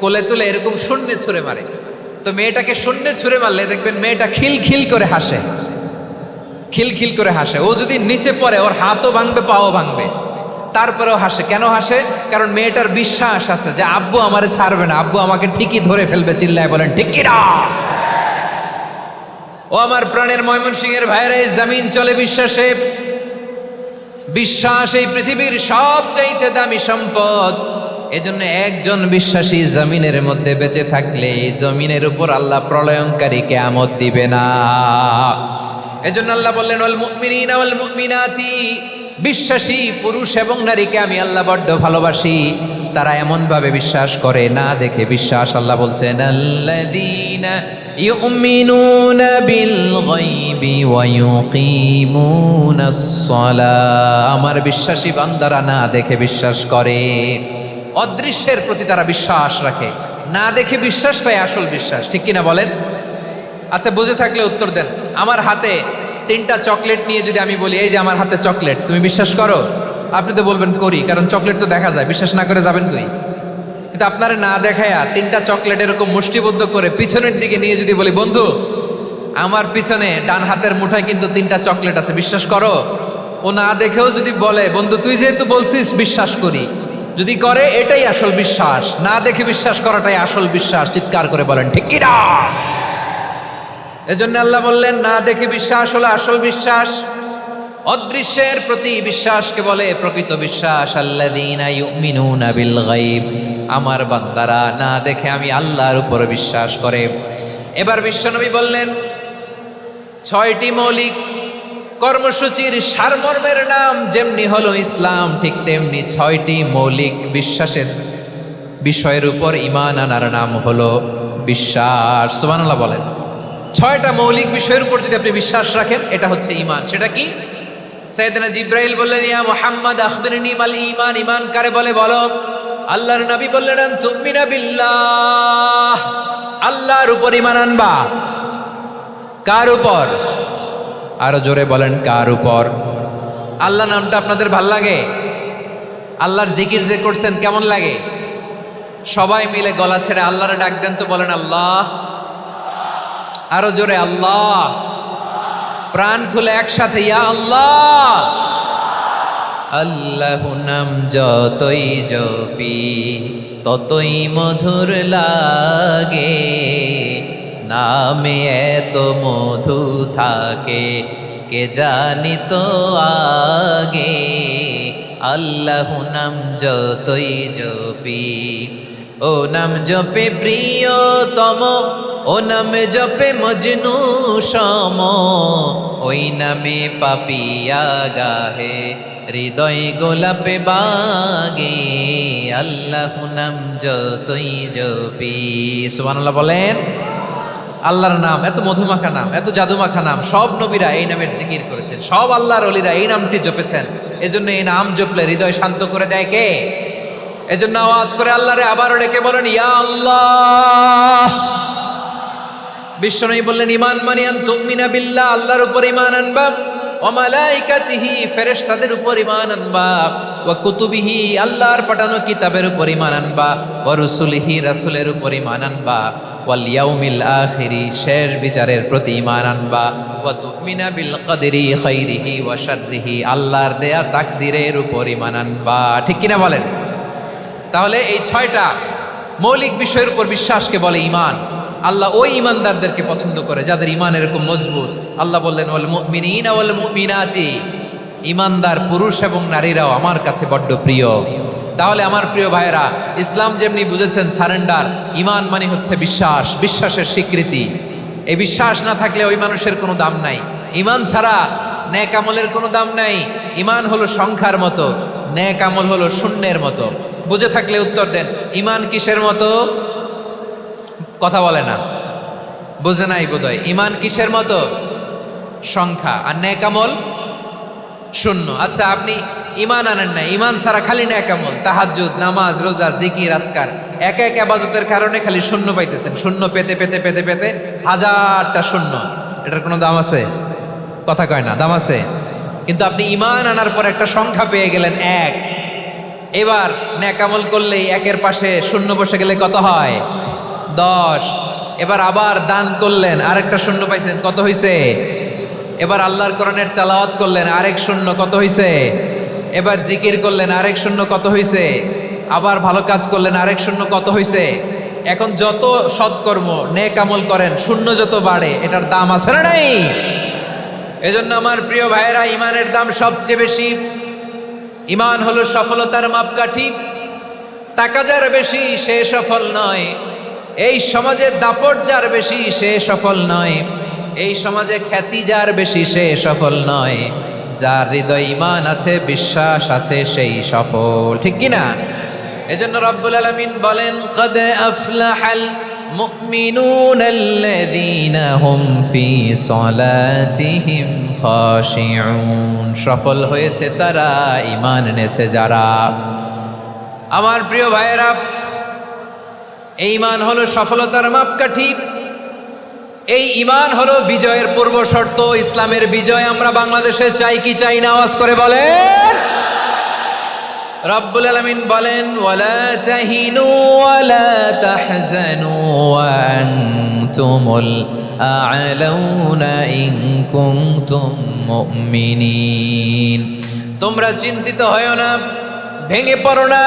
কোলে তুলে এরকম শূন্যে ছুঁড়ে মারে। তো মেয়েটাকে শূন্যে ছুঁড়ে মারলে দেখবেন মেয়েটা খিলখিল করে হাসে, খিলখিল করে হাসে। ও যদি নিচে পড়ে ওর হাতও ভাঙবে, পাও ভাঙবে, তারপরেও হাসে। কেন হাসে? কারণ মেয়েটার বিশ্বাস আছে যে আব্বু আমারে ছাড়বে না, আব্বু আমাকে ঠিকই ধরে ফেলবে। চিল্লায় বলেন ঠিক কি না? ও আমার প্রাণের ময়মনসিংহের ভাইরা, এই জমিন চলে বিশ্বাসে। বিশ্বাস এই পৃথিবীর সবচাইতে দামি সম্পদ। এজন্য একজন বিশ্বাসী জমিনের মধ্যে বেঁচে থাকলে এই জমিনের উপর আল্লাহ প্রলয়ঙ্কারী কিয়ামত দিবে না। এজন্য আল্লাহ বললেন ওয়াল মুমিনিনা ওয়াল মুমিনাতি, বিশ্বাসী পুরুষ এবং নারীকে আমি আল্লাহ বড্ড ভালোবাসি। তারা এমন ভাবে বিশ্বাস করে না দেখে বিশ্বাস। আল্লাহ বলছেন আল্লাযীনা ইউমিনুনা বিল গায়বি ওয়া ইউকিমুনাস সালাহ, আমার বিশ্বাসী বান্দারা না দেখে বিশ্বাস করে। অদৃশ্যের প্রতি তারা বিশ্বাস রাখে, না দেখে বিশ্বাসটাই আসল বিশ্বাস। ঠিক কিনা বলেন? আচ্ছা, বুঝে থাকলে উত্তর দেন। আমার হাতে 3টা চকলেট নিয়ে যদি আমি বলি এই যে আমার হাতে চকলেট, তুমি বিশ্বাস করো? আপনি তো বলবেন করি, কারণ চকলেট তো দেখা যায়। বিশ্বাস না করে যাবেন কই? কিন্তু আপনারা না দেখায়া 3টা চকলেট এরকম মুষ্টিবদ্ধ করে পিছনের দিকে নিয়ে যদি বলি বন্ধু আমার পিছনে ডান হাতের মুঠায় কিন্তু 3টা চকলেট আছে, বিশ্বাস করো? ও না দেখেও যদি বলে বন্ধু তুই যেহেতু বলছিস বিশ্বাস করি, যদি করে এটাই আসল বিশ্বাস। না দেখে বিশ্বাস করাটাই আসল বিশ্বাস। চিৎকার করে বলেন ঠিক কি না? এজন্য আল্লাহ বললেন না দেখে বিশ্বাস হলো আসল বিশ্বাস। অদৃশ্যের প্রতি বিশ্বাসকে বলে প্রকৃত বিশ্বাস। আল্লাযীনা ইউমিনুনা বিল গায়ব, আমার বান্দারা না দেখে আমি আল্লাহর উপর বিশ্বাস করে। এবার বিশ্বনবী বললেন 6টি মৌলিক কর্মসূচির সারমর্মের নাম যেমনি হলো ইসলাম, ঠিক তেমনি 6টি মৌলিক বিশ্বাসের বিষয়ের উপর ঈমান আনার নাম হলো বিশ্বাস। সুবহানাল্লাহ বলেন। 6টা মৌলিক বিষয়ের উপর যদি আপনি বিশ্বাস রাখেন এটা হচ্ছে ঈমান। সেটা কি? সাইয়েদনা জিবরাইল বললেন ইয়া মুহাম্মদ আখবিরনি মাল ঈমান, ঈমান কারে বলে বলো। আল্লাহর নবী বললেন আন তুমিনা বিল্লাহ, আল্লাহর উপর ঈমান আনবা। কার উপর? আরো জোরে বলেন কার উপর? আল্লাহ নামটা আপনাদের ভাল লাগে? আল্লাহর জিকির যে করছেন কেমন লাগে? সবাই মিলে গলা ছেড়ে আল্লাহরে ডাক দেন তো, বলেন আল্লাহ। আরো জোরে আল্লাহ। প্রাণ খুলে একসাথে ইয়া আল্লাহ। আল্লাহু নাম যতই জপি ততই মধুর লাগে, নামে এত মধু থাকে কে জানি তো আগে। আল্লাহু নাম যতই জপি, ও নাম জপে প্রিয়তম, ও নামে জপে মজনু সম, ওই নামে পাপিয়া গাহে হৃদয় গোলাপে বাগে। আল্লাহু নাম যতই জপি। সুবহানাল্লাহ বলেন। আল্লাহর নাম এত মধুমাখা নাম, এত জাদুমাখা নাম। সব নবীরা এই নামের জিকির করেছেন, সব আল্লাহর ওলিরা এই নামটি জপেছেন। এজন্য এই নাম জপলে হৃদয় শান্ত করে দেয় কে? এজন্য আওয়াজ করে আল্লাহরে আবারও ডেকে বলেন ইয়া আল্লাহ। বিশ্বনবী বললেন ঈমান মানে আন তুমিনা বিল্লাহ, আল্লাহর উপর ঈমান আনবা, ওয়া মালাইকাতিহি ফেরেশতাদের উপর ঈমান আনবা, ওয়া কুতুবিহি আল্লাহর পাঠানো কিতাবের উপর ঈমান আনবা, ওয়া রুসুলিহি রাসূলের উপর ঈমান আনবা, ওয়াল ইয়াউমিল আখিরি শেষ বিচারের প্রতি ঈমান আনবা, ওয়া তুমিনা বিল কদরি খাইরিহি ওয়া শাররিহি আল্লাহর দেয়া তাকদীরের উপর ঈমান আনবা। ঠিক কিনা বলেন? তাহলে এই 6টা মৌলিক বিষয়ের উপর বিশ্বাসকে বলে ঈমান। আল্লাহ ওই ঈমানদারদেরকে পছন্দ করে যাদের ঈমান এরকম মজবুত। আল্লাহ বললেন ওয়াল মুমিনিনা ওয়াল মুমিনাতি, ঈমানদার পুরুষ এবং নারীরাও আমার কাছে বড্ড প্রিয়। তাহলে আমার প্রিয় ভাইয়েরা, ইসলাম যেমনি বুঝেছেন সারেন্ডার, ঈমান মানে হচ্ছে বিশ্বাস, বিশ্বাসের স্বীকৃতি। এই বিশ্বাস না থাকলে ওই মানুষের কোনো দাম নাই। ঈমান ছাড়া নেক আমলের কোনো দাম নাই। ঈমান হলো সংখ্যার মতো, নেক আমল হলো শূন্যের মতো। বুঝে থাকলে উত্তর দেন, ঈমান কিসের মতো? কথা বলে না, বুঝে নাই বোধহয়। ঈমান কিসের মতো? সংখ্যা। আর নেক আমল শূন্য। আচ্ছা, আপনি ঈমান আনেন না, ঈমান ছাড়া খালি নেক আমল, তাহাজ্জুদ, নামাজ, রোজা, জিকির, আজকার, এক এক ইবাদতের কারণে খালি শূন্য পাইতেছেন। শূন্য পেতে পেতে পেতে পেতে হাজারটা শূন্য। এটার কোনো দাম আছে? কথা কয় না, দাম আছে। কিন্তু আপনি ঈমান আনার পর একটা সংখ্যা পেয়ে গেলেন, এক। এবার নেক আমল করলেই একের পাশে শূন্য বসে গেলে কত হয়? 10। এবার আবার দান করলেন, আরেকটা শূন্য পাইছেন, কত হইছে? এবার আল্লাহর কোরআনের তেলাওয়াত করলেন, আরেক শূন্য, কত হইছে? এবার জিকির করলেন, আরেক শূন্য, কত হইছে? আবার ভালো কাজ করলেন, আরেক শূন্য, কত হইছে? এখন যত সৎকর্ম নেক আমল করেন, শূন্য যত বাড়ে, এটার দাম আছে না নাই? এজন্য আমার প্রিয় ভাইয়েরা, ঈমানের দাম সবচেয়ে বেশি। ঈমান হলো সফলতার মাপকাঠি। টাকা যার বেশি সে সফল নয়, এই সমাজে দাপট যার বেশি সে সফল নয়, এই সমাজে খ্যাতি যার বেশি সে সফল নয়, যার হৃদয় ঈমান আছে, বিশ্বাস আছে, সেই সফল। ঠিক কিনা? এজন্য রব্বুল আলামিন বলেন, ক্বাদ আফলাহাল মুমিনুনাল্লাযীনা হুম ফি সলাতিহিম খাশিউন, সফল হয়েছে তারা, ঈমান এনেছে যারা। আমার প্রিয় ভাইয়েরা, এই ঈমান হলো সফলতার মাপকাঠি। এই ঈমান হলো বিজয়ের পূর্ব শর্ত। ইসলামের বিজয় আমরা বাংলাদেশে চাই কি চাই না? আওয়াজ করে বলেন। রব্বুল আলামিন বলেন, ওয়ালা তাহিনু ওয়ালা তাহজানু ওয়া আনতুমুল আ'লাউনা ইন কুনতুম মুমিনিন। তোমরা চিন্তিত হয়ো না, ভেঙে পড়ো না,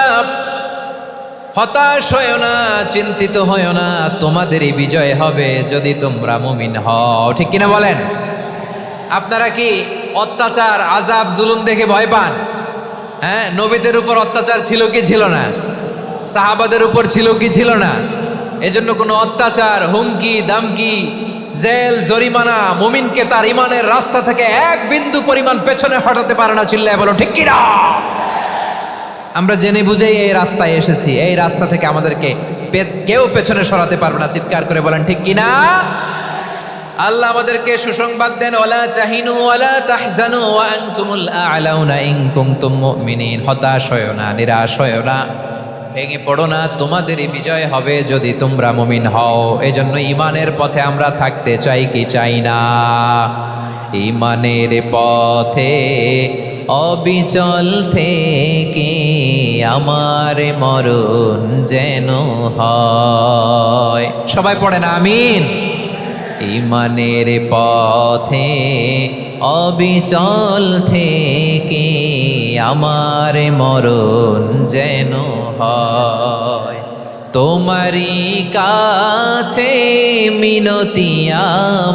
হতাশ হয়ো না, চিন্তিত হয়ো না, তোমাদেরই বিজয় হবে যদি তোমরা মুমিন হও। ঠিক কিনা বলেন? আপনারা কি অত্যাচার, আযাব, জুলুম দেখে ভয় পান? হ্যাঁ, নবীদের উপর অত্যাচার ছিল কি ছিল না? সাহাবাদের উপর ছিল কি ছিল না? এজন্য কোনো অত্যাচার, হুমকি, দামকি, জেল, জরিমানা মুমিনকে তার ঈমানের রাস্তা থেকে এক বিন্দু পরিমাণ পেছনে হটাতে পারে না। চিল্লায় বলো ঠিক কিনা? আমরা জেনে বুঝেই এই রাস্তায় এসেছি, এই রাস্তা থেকে আমাদেরকে কেউ পেছনে সরাতে পারবে না। চিৎকার করে বলেন ঠিক কিনা? আল্লাহ আমাদেরকে সুসংবাদ দেন, ওয়ালা তাহিনু ওয়ালা তাহজানু ওয়া আনতুমুল আ'লাউনা ইন কুনতুম মুমিনিন। হতাশ হয়ো না, নিরাশ হয়ো না, ভেঙে পড়ো না, তোমাদেরই বিজয় হবে যদি তোমরা মুমিন হও। এজন্য ঈমানের পথে আমরা থাকতে চাই কি চাই না? ঈমানের পথে অবিচল থেকে আমার মরণ যেন হয়। সবাই পড়েন আমিন। ঈমানের পথে অবিচল থেকে আমার মরণ যেন হয়। তোমারই কাছে মিনতি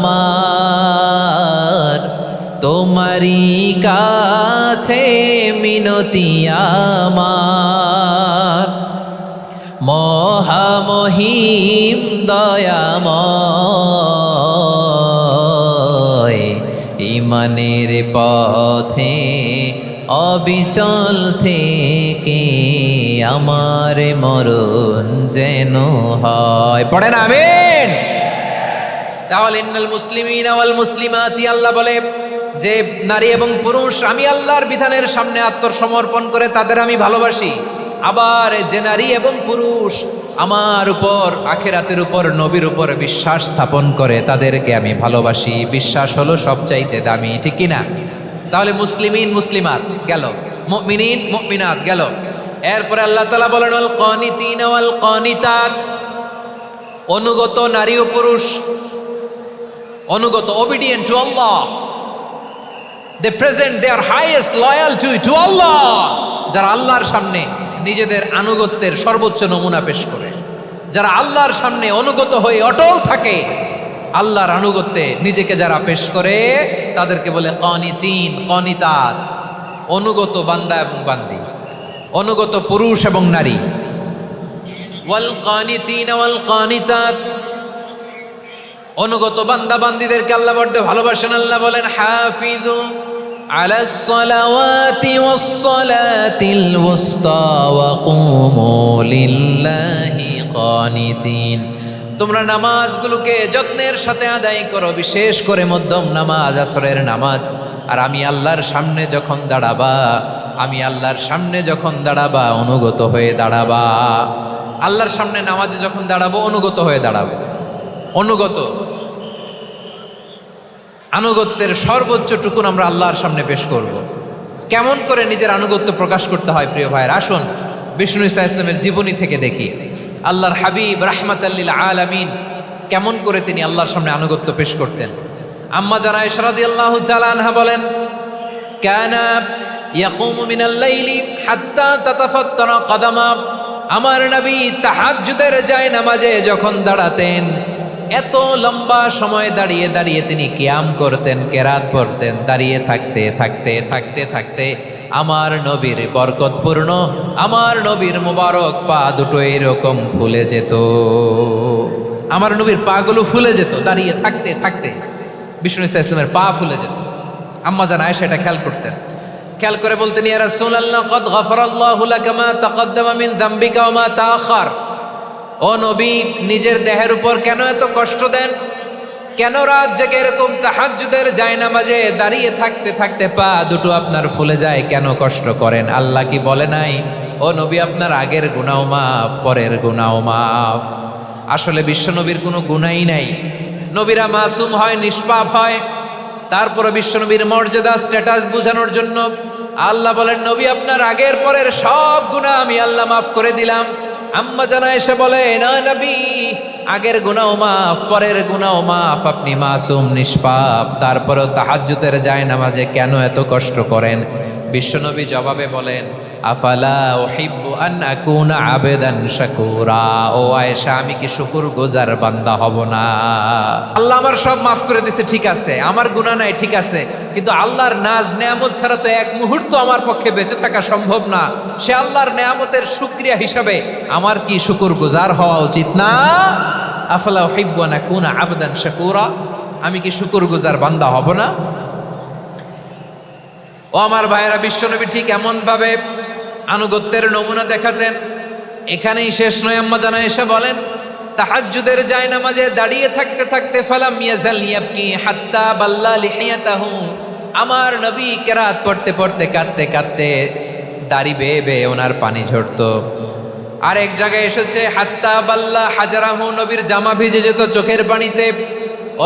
আমার, তোমারই কাছে মিনতি আমার, মহামহিম দয়াময়। ঈমানের পথে অবিচল থেকে আমার মরণ যেন হয়। পড়েন আমিন। তাহলে ইন্নাল মুসলিমিনা ওয়াল মুসলিমাতি, আল্লাহ বলে যে নারী এবং পুরুষ আমি আল্লাহর বিধানের সামনে আত্মসমর্পণ করে তাদের আমি ভালোবাসি। আবার যে নারী এবং পুরুষ আমার উপর, আখিরাতের উপর, নবীর উপর বিশ্বাস স্থাপন করে তাদেরকে আমি ভালোবাসি। বিশ্বাস হলো সবচাইতে দামি, ঠিক কিনা? তাহলে মুসলিমিন মুসলিমাত গেল, মুমিনিন মুমিনাত গেল। এরপরে আল্লাহ তাআলা বলেন আল কানিতিনা ওয়াল কানিতাত, অনুগত নারী ও পুরুষ, অনুগত, obedient to Allah, they present their highest loyalty to Allah, যারা আল্লাহর সামনে নিজেদের আনুগত্যের সর্বোচ্চ নমুনা পেশ করে, যারা আল্লাহর সামনে অনুগত হয়ে অটল থাকে, আল্লাহর আনুগত্যে নিজেকে যারা পেশ করে তাদেরকে বলে কানিতিন কানিতাত, অনুগত বান্দা এবং বান্দি, অনুগত পুরুষ এবং নারী। ওয়াল কানিতিনা ওয়াল কানিতাত, অনুগত বান্দা বান্দিদেরকে আল্লাহ বড্ড ভালোবাসেন। আল্লাহ বলেন হাফিজু আলাস সালাওয়াতি ওয়াস সালাতিল ওয়াসতা ওয়া কুমু লিল্লাহি কানিতিন, তোমরা নামাজগুলোকে যত্নের সাথে আদায় করো, বিশেষ করে মধ্যম নামাজ, আসরের নামাজ। আর আমি আল্লাহর সামনে যখন দাঁড়াবা, আমি আল্লাহর সামনে যখন দাঁড়াবা অনুগত হয়ে দাঁড়াবা। আল্লাহর সামনে নামাজে যখন দাঁড়াবো অনুগত হয়ে দাঁড়াবো। অনুগত, আনুগত্যের সর্বোচ্চ টুকুন আমরা আল্লাহর সামনে পেশ করব। কেমন করে নিজের আনুগত্য প্রকাশ করতে হয় প্রিয় ভাইয়ের, আসুন বিষ্ণু ঈসা ইসলামের জীবনী থেকে দেখি। আল্লাহর হাবিব রাহমাতাল লিল আলামিন কেমন করে তিনি আল্লাহর সামনে আনুগত্য পেশ করতেন। আম্মা জানা আয়েশা রাদিয়াল্লাহু তাআলা আনহা বলেন, কানা ইয়াকুমু মিনাল লাইলি হাত্তা তাতাফাত্তারা কদামা, আমার নবী তাহাজ্জুদের নামাজে যখন দাঁড়াতেন এত লম্বা সময় দাঁড়িয়ে দাঁড়িয়ে তিনি কিয়াম করতেন, কেরাত পড়তেন। দাঁড়িয়ে থাকতে থাকতে থাকতে থাকতে আমার নবীর বরকতপূর্ণ, আমার নবীর মুবারক পা দুটো এরকম ফুলে যেত। আমার নবীর পাগুলো ফুলে যেত দাঁড়িয়ে থাকতে থাকতে, বিষ্ণু ঈসা ইসলামের পা ফুলে যেত। আম্মা জান আয়েশা এটা খেয়াল করতেন। খেয়াল করে বলতেন, ইয়া রাসূলুল্লাহ কদ গফারাল্লাহু লাকা মা তাকদ্দামা মিন যামবিকা ওয়া মা তাআখার। ও নবী, নিজের দেহের উপর কেন এত কষ্ট দেন? কেন রাত জেগে এরকম তাহাজ্জুদের জায়নামাজে দাঁড়িয়ে থাকতে থাকতে পা দুটো আপনার ফুলে যায়? কেন কষ্ট করেন? আল্লাহ কি বলে নাই, ও নবী আপনার আগের গুনাহ মাফ, পরের গুনাহ মাফ? আসলে বিশ্বনবীর কোনো গুনাহই নাই। নবীরা মাসুম হয়, নিষ্পাপ হয়। তারপরে বিশ্বনবীর মর্যাদা, স্ট্যাটাস বোঝানোর জন্য আল্লাহ বলেন, নবী আপনার আগের পরের সব গুনাহ আমি আল্লাহ মাফ করে দিলাম। আম্মা জানা এসে বলে, না নবী, আগের গুনাহ মাফ, পরের গুনাহ মাফ, আপনি মাসুম নিষ্পাপ, তারপরেও তাহাজ্জুদের জায়নামাজে কেন এত কষ্ট করেন? বিশ্বনবী জবাবে বলেন, আফালা উহিব্বু আন আকুনা আবেদান শাকুরা। ও আয়েশা, আমি কি শুকরগুজার বান্দা হব না? আল্লাহ আমার সব মাফ করে দিয়েছে, ঠিক আছে, আমার গুনাহ নাই, ঠিক আছে, কিন্তু আল্লাহর নাজ নেয়ামত ছাড়া তো এক মুহূর্ত আমার পক্ষে বেঁচে থাকা সম্ভব না। সে আল্লাহর নেয়ামতের শুকরিয়া হিসাবে আমার কি শুকরগুজার হওয়া উচিত না? আফালা উহিব্বু আন আকুনা আবেদান শাকুরা, আমি কি শুকরগুজার বান্দা হব না? ও আমার ভাইয়েরা, বিশ্বনবী ঠিক এমন ভাবে আনুগত্যের নমুনা দেখাতেন। এখানেই শেষ নয়। আম্মা জানা এসে বলেন, তাহাজ্জুদের জায়নামাজে দাঁড়িয়ে থাকতে থাকতে ফালাম ইয়াজাল ইয়াবকি হাত্তা বাল্লা লিহিয়াতাহু, আমার নবী কেরাত পড়তে পড়তে কাঁদতে কাঁদতে দাড়ি বেয়ে বেয়ে ওনার পানি ঝরতো। আর এক জায়গায় এসেছে হাত্তা বাল্লা হাজারাহু, নবীর জামা ভিজে যেত চোখের পানিতে।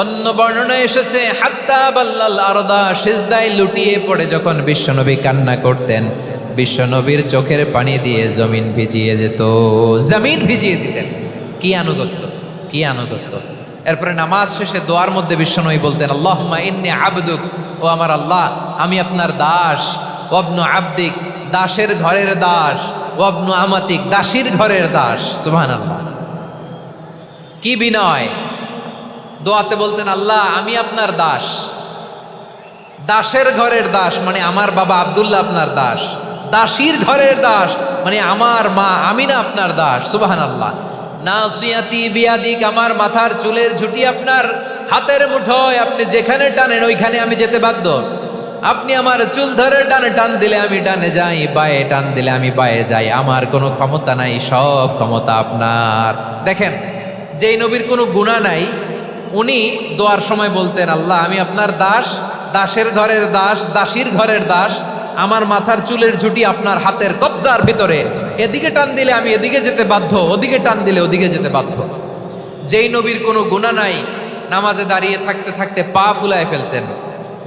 অন্য বর্ণনা এসেছে হাত্তা বাল্লাল আরদা, সিজদায় লুটিয়ে পড়ে যখন বিশ্বনবী কান্না করতেন, বিশ্বনবীর চোখের পানি দিয়ে জমিন ভিজিয়ে যেত, জমিন ভিজিয়ে দিতেন। কি আনুগত্য, কি আনুগত্য! এরপরে নামাজ শেষে দোয়ার মধ্যে বিশ্বনবী বলতেন, আল্লাহুম্মা ইন্নী আবদুক, ও আমার আল্লাহ, আমি আপনার দাস। ওয়াবনু আবদিক, দাসের ঘরের দাস। ওয়াবনু আমাতিক, দাসীর ঘরের দাস। সুবহানাল্লাহ, কি বিনয়! দোয়াতে বলতেন, আল্লাহ আমি আপনার দাস। দাসের ঘরের দাস মানে আমার বাবা আব্দুল্লাহ আপনার দাস। দাসীর ঘরের দাস মানে আমার মা আমিনা আপনার দাস। সুবহানাল্লাহ। নাসিয়াতি বিয়াদিক, আমার মাথার চুলের ঝুঁটি আপনার হাতের মুঠোয়, আপনি যেখানে টানেন ওইখানে আমি যেতে বাধ্য। আপনি আমার চুল ধরে টানে টান দিলে আমি ডানে যাই, বায়ে টান দিলে আমি বায়ে যাই, আমার কোনো ক্ষমতা নাই, সব ক্ষমতা আপনার। দেখেন, যেই নবীর কোনো গুনাহ নাই উনি দোয়ার সময় বলতেন, আল্লাহ আমি আপনার দাস, দাসের ঘরের দাস, দাসীর ঘরের দাস, আমার মাথার চুলের ঝুঁটি আপনার হাতের কবজার ভিতরে, এদিকে টান দিলে আমি এদিকে যেতে বাধ্য, ওদিকে টান দিলে ওদিকে যেতে বাধ্য। যেই নবীর কোনো গুনাহ নাই নামাজে দাঁড়িয়ে থাকতে থাকতে পা ফুলায় ফেলতেন।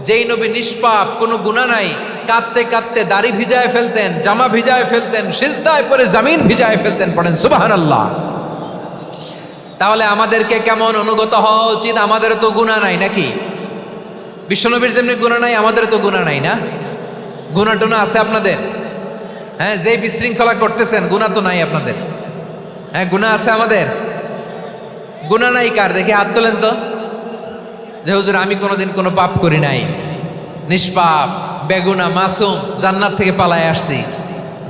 যেই নবী নিষ্পাপ, কোনো গুনাহ নাই, কাঁদতে কাঁদতে দাড়ি ভিজায় ফেলতেন, জামা ভিজায় ফেলতেন, সিজদায় পরে জমিন ভিজায় ফেলতেন। পড়েন সুবহানাল্লাহ। তাহলে আমাদেরকে কেমন অনুগত হওয়া উচিত? আমাদের তো গুনাহ নাই নাকি? বিশ্বনবীর যেমনি গুনাহ নাই, আমাদের তো গুনাহ নাই না? গুনাহ টুনা আছে আপনাদের? হ্যাঁ, যে বিশৃঙ্খলা করতেছেন গুনাহ তো নাই আপনাদের? হ্যাঁ, গুনাহ আছে আমাদের? গুনাহ নাই কার? দেখি হাত তোলেন তো, যে হুজুর আমি কোনোদিন কোনো পাপ করি নাই, নিষ্পাপ, বেগুনা, মাসুম, জান্নাত থেকে পালায় আসছি।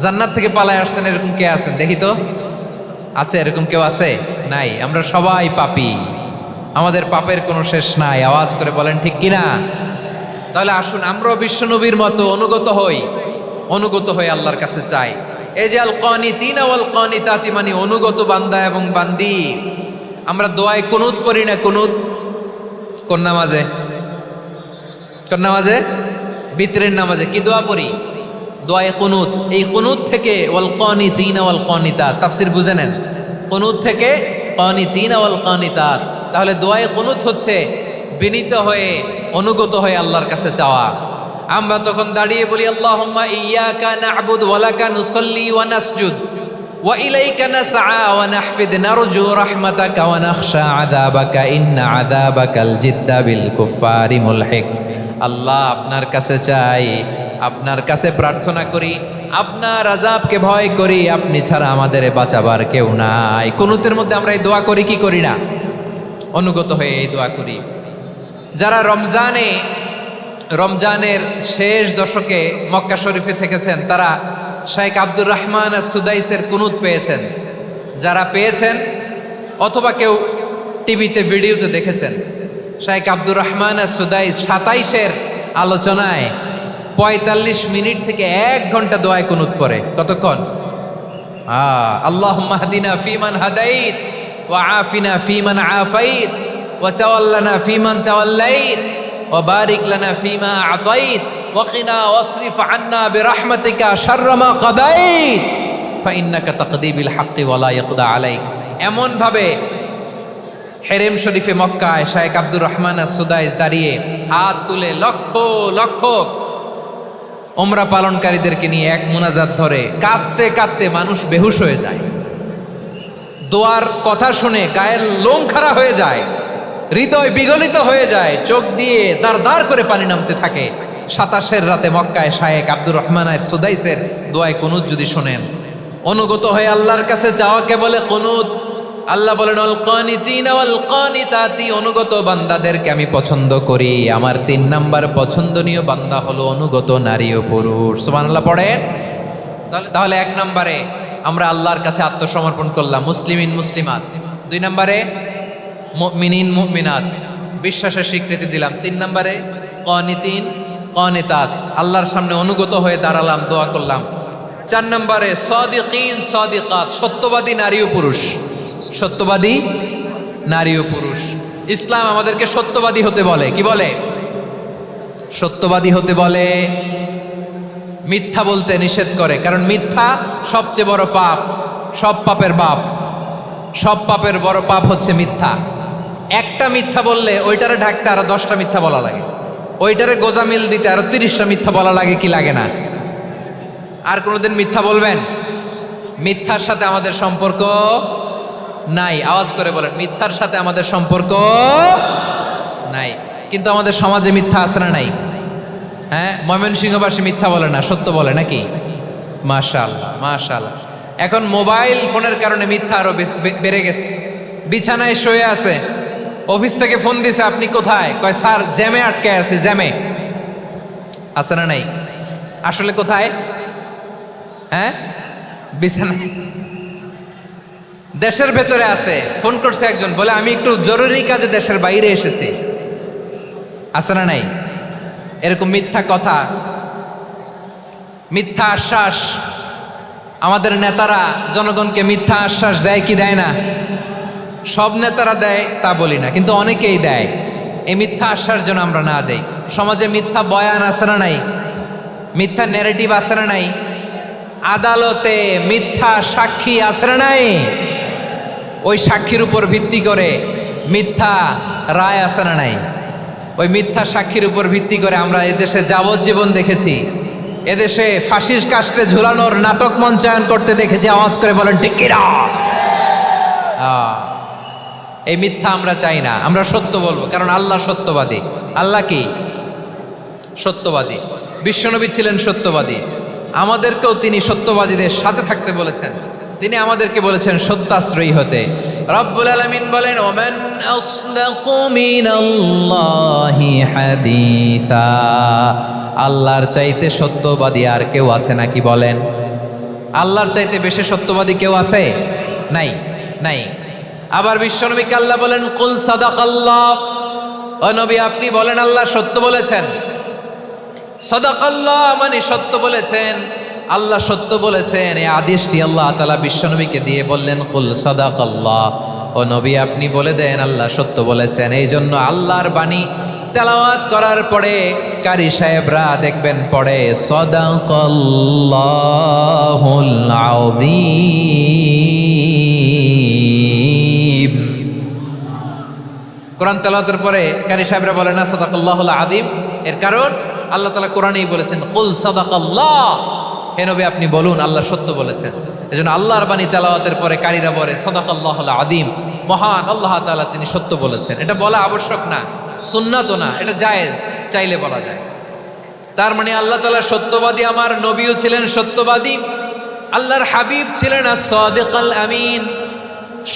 জান্নাত থেকে পালায় আসছেন এরকম কে আছেন দেখি তো? আছে এরকম কেউ? আছে? নাই। আমরা সবাই পাপী, আমাদের পাপের কোনো শেষ নাই। আওয়াজ করে বলেন ঠিক কিনা? তাহলে আসুন আমরাও বিশ্বনবীর মতো অনুগত হই, অনুগত হয়ে আল্লাহর কাছে চাই। এই যে আল কানিতিনা ওয়াল কানিতাতি, মানে অনুগত বান্দা এবং বান্দি। আমরা দোয়ায় কুনুত পড়ি না? কুনুত কোন নামাজে? কোন নামাজে? বিতরের নামাজে কি দোয়া পড়ি? দোয়ায়ে কুনুত। এই কুনুত থেকে ওয়াল কানিতিনা ওয়াল কানিতাত, তাফসীর বুঝে নেন। কুনুত থেকে কানিতিনা ওয়াল কানিতাত। তাহলে দোয়ায়ে কুনুত হচ্ছে বিনীত হয়ে, অনুগত হয়ে আল্লাহর কাছে চাওয়া। আমরা তখন দাঁড়িয়ে বলি আল্লাহুম্মা ইয়্যাকা না'বুদু ওয়া লাকা নুসাল্লি ওয়া নাসজুদ ওয়া ইলাইকা নাসআ ওয়া নাহফিদ নারজু রাহমাতাকা ওয়া নাখশা আযাবাকা ইন্না আযাবাকাল জিদ্দা বিল কুফফারি মুলহিক। আল্লাহ, আপনার কাছে চাই, আপনার কাছে প্রার্থনা করি, আপনার আযাবকে ভয় করি, আপনি ছাড়া আমাদের বাঁচাবার কেউ নাই। কুনুতের মধ্যে আমরা এই দোয়া করি কি করি না? অনুগত হয়ে এই দোয়া করি। যারা রমজানের শেষ দশকে মক্কা শরীফে থেকেছেন, তারা শাইখ আব্দুর রহমান সুদাইসের কুনুত পেয়েছেন। যারা পেয়েছেন অথবা কেউ টিভিতে ভিডিওতে দেখেছেন, শাইখ আব্দুর রহমান সুদাইস 27-এর আলোচনায় 45 মিনিট থেকে 1 ঘন্টা দোয়ায় কুনুত পড়ে। কতক্ষণ? আল্লাহুম্মা হদিনা ফিমান হাদাইত ওয়া আফিনা ফিমান আফাইত ওয়া তাওয়াল্লানা ফিমান তাওয়াল্লাইত ওয়া বারিক লানা ফিমা আতাইত ওয়া কিনা ওয়াসরিফ আন্না বিরহমাতিকা শাররা মা কাদাইত ফাইন্নাকা তাকদি বিল হাক্কি ওয়া লা ইয়াকদা আলাইক। এমন ভাবে হেরেম শরীফে মক্কায় শাইখ আব্দুর রহমান সুদাইস দাঁড়িয়ে হাত তুলে লক্ষ লক্ষ উমরা পালনকারীদেরকে নিয়ে এক মুনাজাত ধরে কাঁদতে কাঁদতে মানুষ বেহুশ হয়ে যায়। দোয়ার কথা শুনে গায়ের লোম খাড়া হয়ে যায়, হৃদয় বিগলিত হয়ে যায়, চোখ দিয়ে দাঁড় দাঁড় করে পানি নামতে থাকে। 27-এর রাতে মক্কায় শাইখ আব্দুর রহমান সুদাইসের দোয়ায় কুনুত যদি শোনেন, অনুগত হয়ে আল্লাহর কাছে চাওয়াকে বলে কুনুত। আল্লাহ বলেন আল কানিতিনা ওয়াল কানিতাতি, অনুগত বান্দাদেরকে আমি পছন্দ করি। আমার 3 নাম্বার পছন্দনীয় বান্দা হলো অনুগত নারী ও পুরুষ। সুবহানাল্লাহ পড়েন। তাহলে 1 নম্বরে আমরা আল্লাহর কাছে আত্মসমর্পণ করলাম, মুসলিমিন মুসলিমাত। 2 নম্বরে মুমিনিন মুমিনাত, বিশ্বাসের স্বীকৃতি দিলাম। 3 নম্বরে কানিতিন কানিতাত, আল্লাহর সামনে অনুগত হয়ে দাঁড়ালাম, দোয়া করলাম। 4 নম্বরে সাদিকিন সাদিকাত, সত্যবাদী নারী ও পুরুষ। সত্যবাদী নারী ও পুরুষ। ইসলাম আমাদেরকে সত্যবাদী হতে বলে। কি বলে? সত্যবাদী হতে বলে। মিথ্যা বলতে নিষেধ করে, কারণ মিথ্যা সবচেয়ে বড় পাপ, সব পাপের বাপ। সব পাপের বড় পাপ হচ্ছে মিথ্যা। একটা মিথ্যা বললে ওইটারে ঢাকতে আরো 10টা মিথ্যা বলা লাগে, ওইটারে গোজামিল দিতে আরো 30টা মিথ্যা বলা লাগে, কি লাগে না? আর কোনোদিন মিথ্যা বলবেন? মিথ্যার সাথে আমাদের সম্পর্ক নাই। আওয়াজ করে বলেন, মিথ্যার সাথে আমাদের সম্পর্ক নাই। কিন্তু আমাদের সমাজে মিথ্যা আছে না নাই? হ্যাঁ, ময়মনসিংহবাসী মিথ্যা বলে না, সত্য বলে নাকি? মাশাআল্লাহ মাশাআল্লাহ। এখন মোবাইল ফোনের কারণে মিথ্যা আরো বেড়ে গেছে। বিছানায় শুয়ে আছে, অফিস থেকে ফোন দিছে, আপনি কোথায়? কয় স্যার জ্যামে আটকে আছে। জ্যামে আছে না নাই? আসলে কোথায়? হ্যাঁ, বিছানায়। দেশের ভেতরে আছে। ফোন করছে একজন, বলে আমি একটু জরুরি কাজে দেশের বাইরে এসেছি। আছে না নাই? এরকম মিথ্যা কথা, মিথ্যা আশ্বাস। আমাদের নেতারা জনগণকে মিথ্যা আশ্বাস দেয় কি দেয় না? সব নেতারা দেয় তা বলি না, কিন্তু অনেকেই দেয়। এই মিথ্যা আশ্বাস যেন আমরা না দেই। সমাজে মিথ্যা বয়ান আছে না নাই? মিথ্যা ন্যারেটিভ আছে না নাই? আদালতে মিথ্যা সাক্ষী আছে না নাই? ওই সাক্ষীর উপর ভিত্তি করে মিথ্যা রায় আছে না নাই? ওই মিথ্যা সাক্ষীর উপর ভিত্তি করে আমরা এদেশে যাবজ্জীবন দেখেছি, এদেশে ফাঁসির কাস্টে ঝুলানোর নাটক মঞ্চায়ন করতে দেখেছি। আওয়াজ করে বলেন ঠিক কিনা? এই মিথ্যা আমরা চাই না, আমরা সত্য বলবো, কারণ আল্লাহ সত্যবাদী। আল্লাহ কি? সত্যবাদী। বিশ্বনবী ছিলেন সত্যবাদী, আমাদেরকেও তিনি সত্যবাদীদের সাথে থাকতে বলেছেন। তিনি আমাদেরকে বলেছেন সত্যাশ্রয়ী হতে। রব্বুল আলামিন বলেন, ওমান আসদাকু মিনাল্লাহি হাদিসা, আল্লাহর চাইতে সত্যবাদী আর কেউ আছে নাকি বলেন? আল্লাহর চাইতে বেশি সত্যবাদী কেউ আছে? নাই, নাই। আবার বিশ্বনবীকে আল্লাহ বলেন, কুল সাদাকাল্লাহ, ও নবী আপনি বলেন আল্লাহ সত্য বলেছেন। সাদাকাল্লাহ মানে সত্য বলেছেন, আল্লাহ সত্য বলেছেন। এই আদেশটি আল্লাহ তাআলা বিশ্বনবীকে দিয়ে বললেন, কুল সাদাকাল্লাহ, ও নবী আপনি বলে দেন আল্লাহ সত্য বলেছেন। এই জন্য আল্লাহর বাণী তেলাওয়াত করার পরে কারি সাহেবরা দেখবেন পড়ে সাদাকাল্লাহুল আযীম। কোরআন তেলাওয়াতের পরে কারি সাহেবরা বলে না সাদাকাল্লাহুল আযীম, এর কারণ আল্লাহ তাআলা কোরআনেই বলেছেন কুল সাদাকাল্লাহ, হে নবী আপনি বলুন আল্লাহ সত্য বলেছেন। এজন্য আল্লাহর বাণী তেলাওয়াতের পরে কারীরা বলে সাদাকাল্লাহুল আযীম, মহান আল্লাহ তাআলা তিনি সত্য বলেছেন। এটা বলা আবশ্যক না, সুন্নাতও না, এটা জায়েজ, চাইলে বলা যায়। তার মানে আল্লাহ তাআলা সত্যবাদী, আমার নবীও ছিলেন সত্যবাদী, আল্লাহর হাবিব ছিলেন as-সাদিকাল আমিন,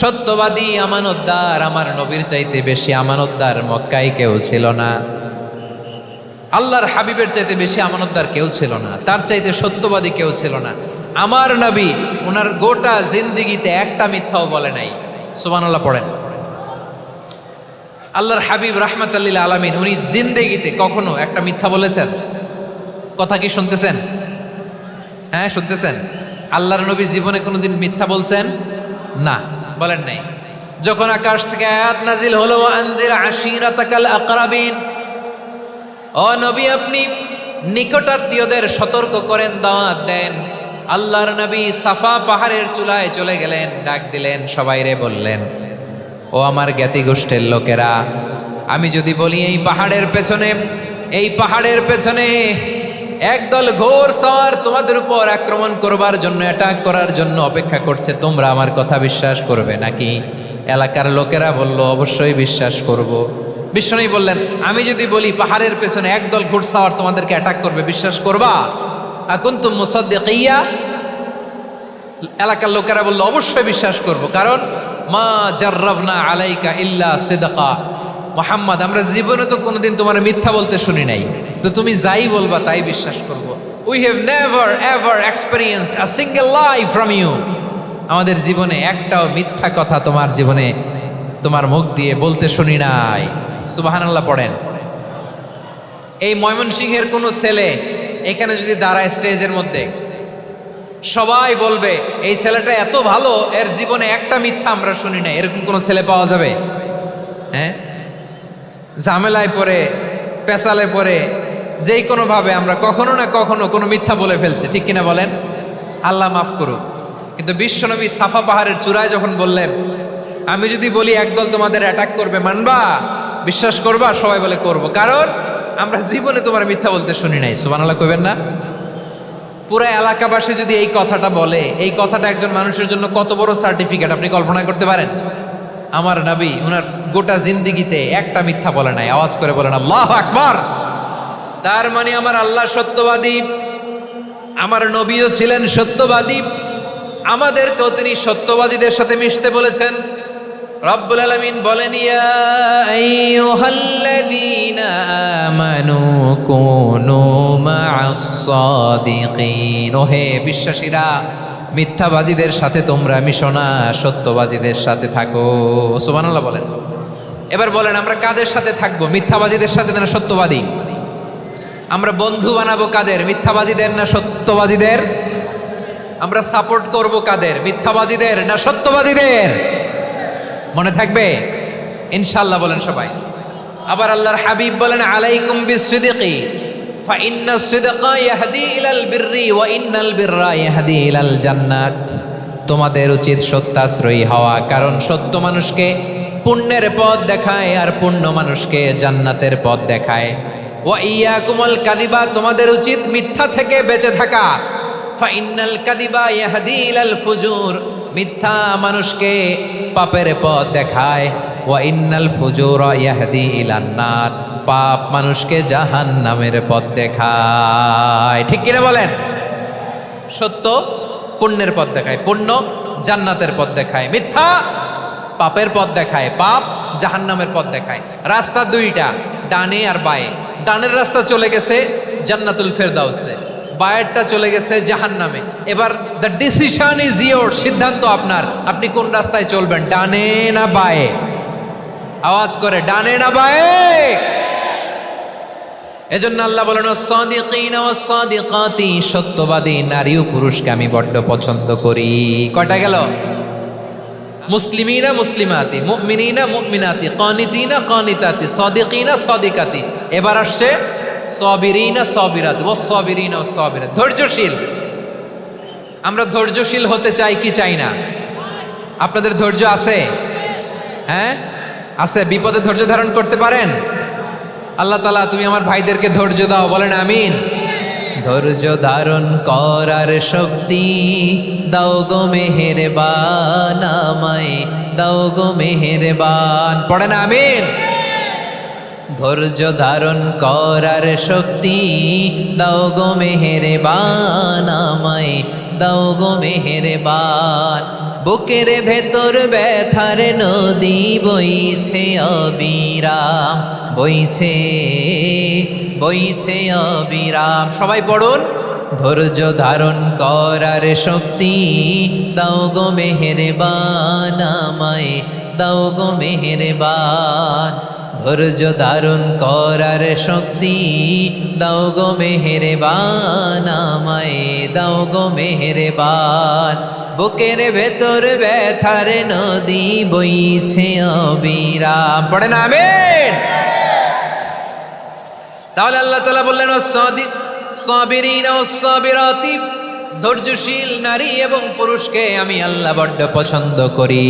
সত্যবাদী আমানতদার। আমার নবীর চাইতে বেশি আমানতদার মক্কায় কেউ ছিল না, আল্লাহর হাবিবের চাইতে বেশি আমানতদার কেউ ছিল না, তার চাইতে সত্যবাদী কেউ ছিল না। আমার নবী ওনার গোটা জিন্দিগিতে একটা মিথ্যাও বলে নাই। সুবহানাল্লাহ পড়েন। আল্লাহর হাবিব রাহমাতাল লিল আলামিন উনি জিন্দেগিতে কখনো একটা মিথ্যা বলেছেন? কথা কি শুনতেছেন? হ্যাঁ শুনতেছেন? আল্লাহর নবী জীবনে কোনোদিন মিথ্যা বলছেন? না, বলেন নাই। যখন আকাশ থেকে আয়াত নাজিল হলো আনজির আশিরাতাকাল আকরাবিন, ও নবী আপনি নিকটাত্মীয়দের সতর্ক করেন, দাওয়াত দেন। আল্লাহর নবী সাফা পাহাড়ের চূড়ায় চলে গেলেন, ডাক দিলেন, সবাইরে বললেন, ও আমার জ্ঞাতি গোষ্ঠীর লোকেরা, আমি যদি বলি এই পাহাড়ের পেছনে একদল ঘোর সওয়ার তোমাদের উপর আক্রমণ করবার জন্য, অ্যাটাক করার জন্য অপেক্ষা করছে, তোমরা আমার কথা বিশ্বাস করবে নাকি? এলাকার লোকেরা বলল অবশ্যই বিশ্বাস করব। বিশ্বনবী বললেন, আমি যদি বলি পাহাড়ের পেছনে একদল ঘোড়সাওয়ার তোমাদেরকে অ্যাটাক করবে, বিশ্বাস করবা? আকুনতুম মুসাদ্দিকিয়া? এলাকার লোকেরা বলল অবশ্যই বিশ্বাস করব, কারণ মা জাররাবনা আলাইকা ইল্লা সিদকা, মুহাম্মদ আমরা জীবনে তো কোনোদিন তোমার মিথ্যা বলতে শুনি নাই, তো তুমি যাই বলবা তাই বিশ্বাস করব। We have never ever experienced a single lie from you, আমাদের জীবনে একটাও মিথ্যা কথা তোমার জীবনে তোমার মুখ দিয়ে বলতে শুনি নাই। সুবহানাল্লাহ পড়েন। এই ময়মনসিংহের কোনো ছেলে এখানে যদি দাঁড়ায় স্টেজের মধ্যে, সবাই বলবে এই ছেলেটা এত ভালো, এর জীবনে একটা মিথ্যা আমরা শুনি না। এরকম কোনো ছেলে পাওয়া যাবে? হ্যাঁ, ঝামেলায় পড়ে, পেশালে পড়ে, যেই কোনোভাবে আমরা কখনো না কখনো কোনো মিথ্যা বলে ফেলছি, ঠিক কিনা বলেন? আল্লাহ মাফ করুক। কিন্তু বিশ্বনবী সাফা পাহাড়ের চূড়ায় যখন বললেন, আমি যদি বলি একদল তোমাদের অ্যাটাক করবে, মানবা? বিশ্বাস করবা? সবাই বলে করব, কারণ আমরা জীবনে তোমার মিথ্যা বলতে শুনি নাই। সুবহানাল্লাহ কইবেন না? পুরো এলাকাবাসী যদি এই কথাটা বলে, এই কথাটা একজন মানুষের জন্য কত বড় সার্টিফিকেট আপনি কল্পনা করতে পারেন? আমার নবী ওনার গোটা জিন্দিগিতে একটা মিথ্যা বলে নাই। আওয়াজ করে বলেন আল্লাহু আকবার। তার মানে আমার আল্লাহ সত্যবাদী, আমার নবীও ছিলেন সত্যবাদী, আমাদেরকেও তিনি সত্যবাদীদের সাথে মিশতে বলেছেন। রব্বুল আলামিন বলেন, ইয়া আইয়ুহাল্লাযীনা আমানু কুনু মা'আস সাদিকিন, ওহে বিশ্বাসীরা মিথ্যাবাদীদের সাথে তোমরা মিশো না, সত্যবাদীদের সাথে থাকো। সুবহানাল্লাহ বলেন। এবার বলেন আমরা কাদের সাথে থাকবো? মিথ্যাবাদীদের সাথে না সত্যবাদী? আমরা বন্ধু বানাবো কাদের? মিথ্যাবাদীদের না সত্যবাদীদের? আমরা সাপোর্ট করব কাদের? মিথ্যাবাদীদের না সত্যবাদীদের? মনে থাকবে ইনশাআল্লাহ বলেন সবাই। আবার আল্লাহর হাবিব বলেন, আলাইকুম বিসসিদিকি ফাইন্নাস সিদকা ইয়াহদি ইলাল বিররি ওয়া ইন্নাল বিররা ইয়াহদি ইলাল জান্নাত। তোমাদের উচিত সত্যাশ্রয়ী হওয়া, কারণ সত্য মানুষকে পুণ্যের পথ দেখায় আর পুণ্য মানুষকে জান্নাতের পথ দেখায়। ওয়া ইয়াকুমুল কাযিবা, তোমাদের উচিত মিথ্যা থেকে বেঁচে থাকা। ফাইন্নাল কাযিবা ইয়াহদি ইলাল ফুজুর, মিথ্যা মানুষকে পাপের পথ দেখায়। ওয়া ইন্নাল ফুজুরা ইয়াহদি ইলান নার, পাপ মানুষকে জাহান্নামের পথ দেখায়। ঠিক কিনা বলেন? সত্য পুণ্যের পথ দেখায়, পুণ্য জান্নাতের পথ দেখায়, মিথ্যা পাপের পথ দেখায়, পাপ জাহান্নামের পথ দেখায়। রাস্তা দুইটা, ডানে আর বায়ে। ডানের রাস্তা চলে গেছে জান্নাতুল ফেরদাউসে, বায়েরটা চলে গেছে জাহান্নামে। এবার দ্য ডিসিশন ইজ ইয়োর, সিদ্ধান্ত আপনার, আপনি কোন রাস্তায় চলবেন, ডানে না বায়ে? আওয়াজ করে, ডানে না বায়ে? এজন্য আল্লাহ বলেন সাদিকিনা ওয়াস সাদিকাতি, সত্যবাদী নারী ও পুরুষকে আমি বড্ড পছন্দ করি। কয়টা গেল? মুসলিমিনা মুসলিমাতি, মুমিনিনা মুমিনাতি, কানিতিনা কানিতাতি, সাদিকিনা সাদিকাতি। এবার আসছে সাবিরিনা সাবিরাতি ওয়াস সাবিরিনা ওয়াস সাবিরাত, ধৈর্যশীল। আমরা ধৈর্যশীল হতে চাই কি চাই না? আপনাদের ধৈর্য আছে? হ্যাঁ আছে। বিপদে ধৈর্য ধারণ করতে পারেন? আল্লাহ তাআলা তুমি আমার ভাইদেরকে ধৈর্য দাও, বলেন আমিন। ধৈর্য ধারণ করার শক্তি দাও গো মেহেরবান, আমায় দাও গো মেহেরবান, পড়েন আমিন। ধৈর্য ধারণ করার শক্তি দাও গো মেহেরবান, আমায় দাও গো মেহেরবান। বুকের ভেতর ব্যথার নদী বইছে অবিরাম, বইছে বইছে অবিরাম। সবাই পড়ুন, ধৈর্য ধারণ করার শক্তি দাও গো মেহেরবান, আমায় দাও গো মেহেরবান। ধৈর্য ধারণ করার শক্তি দাও গো মেহেরবান, আমায় দাও গো মেহেরবান। বুকের ভেতর ব্যথার নদী বইছে অবিরাম, পড়েন আমিন। তাহলে আল্লাহ তাআলা বললেন সাবিরিনা ওয়াস সাবিরাতি, ধৈর্যশীল নারী এবং পুরুষকে আমি আল্লাহ বড্ড পছন্দ করি।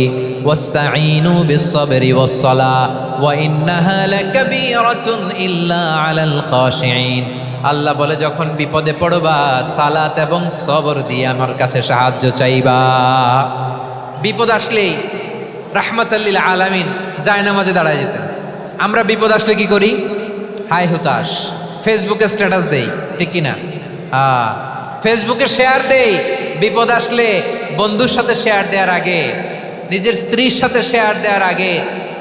ওয়াস্তাঈনু বিস-সাবরি ওয়াস-সালাহ ওয়া ইন্নাহা লাকাবীরাতুন ইল্লা আলাল খাশিঈন। আল্লাহ বলে যখন বিপদে পড়বা সালাত এবং সবর দিয়ে আমার কাছে সাহায্য চাইবা। বিপদ আসলেই রাহমাতাল লিল আলামিন জায়নামাজে দাঁড়ায় যেতেন। আমরা বিপদ আসলে কি করি? হাই হুতাশ, ফেসবুকে স্ট্যাটাস দেই, ঠিক কিনা? ফেসবুকে শেয়ার দেই। বিপদ আসলে বন্ধুর সাথে শেয়ার দেওয়ার আগে, নিজের স্ত্রীর সাথে শেয়ার দেওয়ার আগে,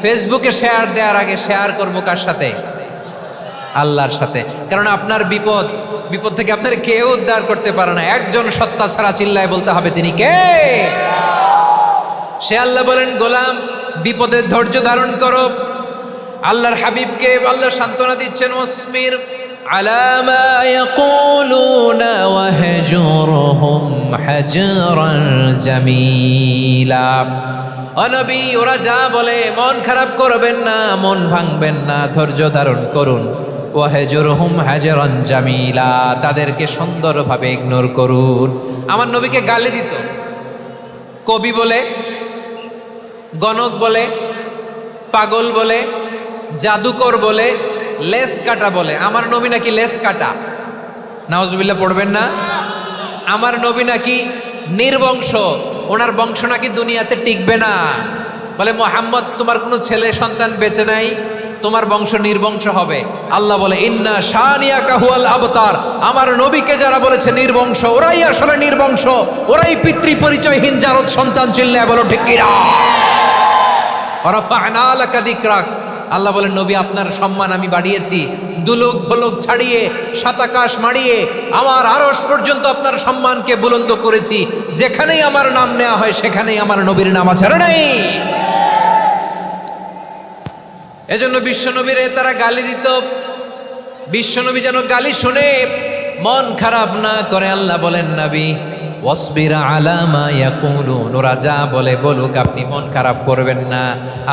ফেসবুকে শেয়ার দেওয়ার আগে শেয়ার করবো কার সাথে? আল্লাহর সাথে। কারণ আপনার বিপদ থেকে আপনার কেউ উদ্ধার করতে পারে না, একজন সত্তা ছাড়া। চিল্লায় বলতে হবে তিনি কে? সে আল্লাহ বলেন, গোলাম বিপদে ধৈর্য ধারণ করো। আল্লাহর হাবিবকে আল্লাহ সান্ত্বনা দিচ্ছেন, ওয়াসবির আলা মা ইয়াকুলুনা ওয়াহজুরহুম হাজরান জামিলা। ও নবী, ওরা যা বলে মন খারাপ করবেন না, মন ভাঙবেন না, ধৈর্য ধারণ করুন। ওয়াহজুরহুম হাজরান জামিলা, তাদেরকে সুন্দরভাবে ইগনোর করুন। আমার নবীকে গালি দিত, কবি বলে, গণক বলে, পাগল বলে, জাদুকর বলে, লেস কাটা বলে। আমার নবী নাকি লেস কাটা, নাউজুবিল্লাহ পড়বেন না। আমার নবী নাকি নির্বংশ, ওনার বংশ নাকি দুনিয়াতে টিকবে না। বলে মুহাম্মদ তোমার কোনো ছেলে সন্তান বেঁচে নাই, তোমার বংশ নির্বংশ হবে। আল্লাহ বলে ইন্না শানিয়াকা হুয়াল আবতার, আমার নবীকে যারা বলেছে নির্বংশ, ওরাই আসলে নির্বংশ, ওরাই পিতৃ পরিচয়হীন জারদ সন্তান। চিল্লায় বলো ঠিক কিনা? ওয়ারাফা'না লাকা যিকরাক, আল্লাহ বলেন নবী আপনার সম্মান আমি বাড়িয়েছি, দুলোক ভোলক ছাড়িয়ে সাতাকাশ মারিয়ে আমার আরশ পর্যন্ত আপনার সম্মানকে বুলন্দ করেছি। যেখানেই আমার নাম নেওয়া হয় সেখানেই আমার নবীর নাম আছে না নাই? এজন্য বিশ্বনবীরে তারা গালি দিত। বিশ্বনবী যেন গালি শুনে মন খারাপ না করে, আল্লাহ বলেন নবী ওয়াসবির আলা মা ইয়াকুলুন, ওরা যা বলে বলুক, আপনি মন খারাপ করবেন না।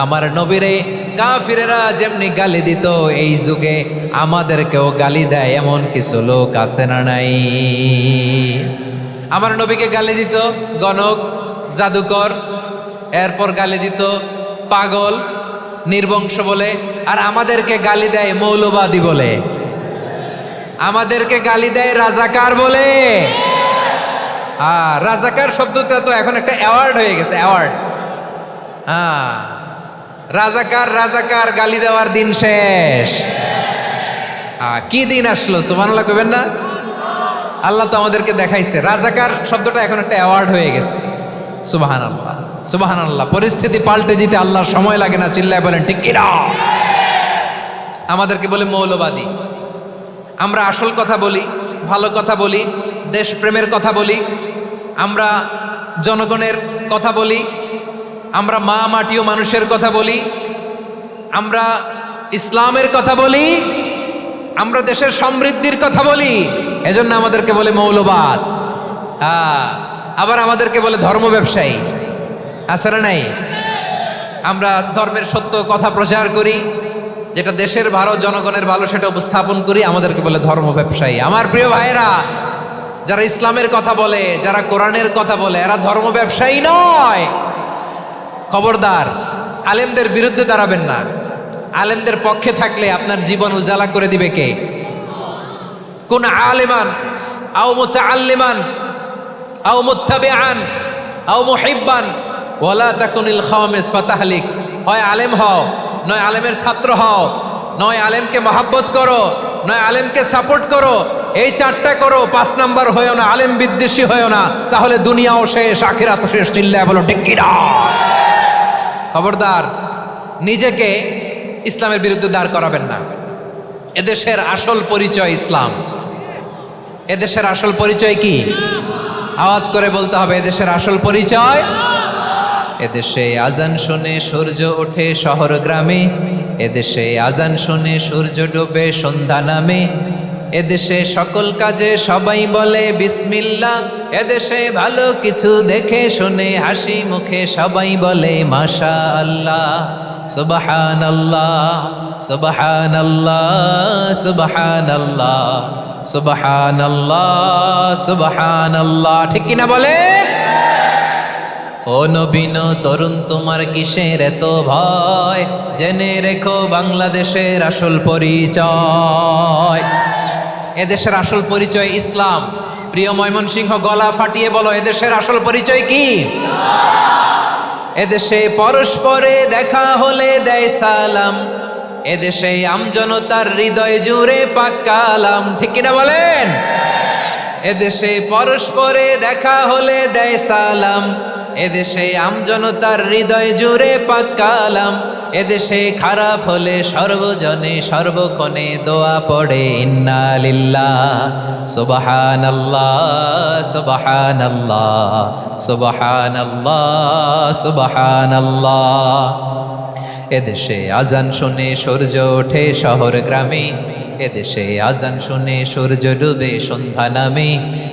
আমার নবীরে কাফিরেরা যেমনি গালি দিত, এই যুগে আমাদেরকেও গালি দেয় এমন কিছু লোক আছে না নাই? আমার নবীকে গালি দিত গণক, জাদুকর, এরপর গালি দিত পাগল, নির্বংশ বলে, আর আমাদেরকে গালি দেয় মৌলবাদী বলে, আমাদেরকে গালি দেয় রাজাকার বলে। রাজাকার শব্দটা তো এখন একটা অ্যাওয়ার্ড হয়ে গেছে, অ্যাওয়ার্ড। রাজাকার রাজাকার গালি দেওয়ার দিন শেষ। কি দিন আসলো, সুবহানাল্লাহ কইবেন না? আল্লাহ তো আমাদেরকে দেখাইছে। রাজাকার শব্দটা এখন একটা অ্যাওয়ার্ড হয়ে গেছে। সুবহানাল্লাহ, সুবহানাল্লাহ। পরিস্থিতি পাল্টে দিতে আল্লাহর সময় লাগে না, চিল্লায় বলেন ঠিক কিনা? আমাদেরকে বলে মৌলবাদী। আমরা আসল কথা বলি, ভালো কথা বলি, দেশপ্রেমের কথা বলি, আমরা জনগণের কথা বলি, আমরা মা মাটি ও মানুষের কথা বলি, আমরা ইসলামের কথা বলি, আমরা দেশের সমৃদ্ধির কথা বলি, এজন্য আমাদেরকে বলে মৌলবাদ। আবার আমাদেরকে বলে ধর্ম ব্যবসায়ী, আছে না নাই? আমরা ধর্মের সত্য কথা প্রচার করি, যেটা দেশের ভালো, জনগণের ভালো, সেটা উপস্থাপন করি, আমাদেরকে বলে ধর্ম ব্যবসায়ী। আমার প্রিয় ভাইরা, যারা ইসলামের কথা বলে, যারা কোরআনের কথা বলে, এরা ধর্ম ব্যবসায়ী নয়। খবরদার, আলেমদের বিরুদ্ধে দাঁড়াবেন না। আলেমদের পক্ষে থাকলে আপনার জীবন উজালা করে দিবে কে? কোন আলেমান আও মুতাআল্লিমান আও মুত্তাবিআন আও মুহিব্বান ওয়ালা তাকুনিল খামিস ফাতাহলিক। হয় আলেম হও, নয় আলেমের ছাত্র হও, নয় আলেমকে মহাব্বত করো, নয় আলেমকে সাপোর্ট করো। এই চারটা করো, 5 নাম্বার হয়েও না, আলেম বিদ্বেষী হয়েও না, তাহলে দুনিয়াও শেষ, আখিরাতও শেষ। চিল্লায় বলো ঠিক কিনা? খবরদার, নিজেকে ইসলামের বিরুদ্ধে দাঁড় করাবেন না। এদেশের আসল পরিচয় ইসলাম। এদেশের আসল পরিচয় কি? আওয়াজ করে বলতে হবে, এদেশের আসল পরিচয়। এদেশে আজান শুনে সূর্য ওঠে শহর গ্রামে, এদেশে আজান শুনে সূর্য ডোবে সন্ধ্যা নামে, এদেশে সকল কাজে সবাই বলে বিসমিল্লাহ, এদেশে ভালো কিছু দেখে শুনে হাসি মুখে সবাই বলে মাশাআল্লাহ। সুবহানাল্লাহ, সুবহানাল্লাহ, সুবহানাল্লাহ, সুবহানাল্লাহ, সুবহানাল্লাহ। ঠিক কিনা বলেন? ও নবীন তরুণ, তোমার কিসের এত ভয়? জেনে রেখো বাংলাদেশের আসল পরিচয়। এদেশের আসল পরিচয় ইসলাম। প্রিয় ময়মনসিংহ, গলা ফাটিয়ে বলো, এদেশের আসল পরিচয় কি? এদেশে পরস্পরে দেখা হলে দেয় সালাম, এদেশে আমজনতার হৃদয় জুড়ে পাক কালাম। ঠিক কিনা বলেন? এদেশে পরস্পরে দেখা হলে দেয় সালাম, এদেশে আমজনতার হৃদয় জুড়ে পাক কালাম, এদেশে খারাপ হলে সর্বজনে সর্বক্ষণে দোয়া পড়ে ইন্না লিল্লাহ, সুবহানাল্লাহ, সুবহানাল্লাহ, সুবহানাল্লাহ, সুবহানাল্লাহ। এদেশে আজান শুনে সূর্য ওঠে শহর গ্রামে, এদেশে আজান শুনে সূর্য ডুবে সন্ধ্যা নামে,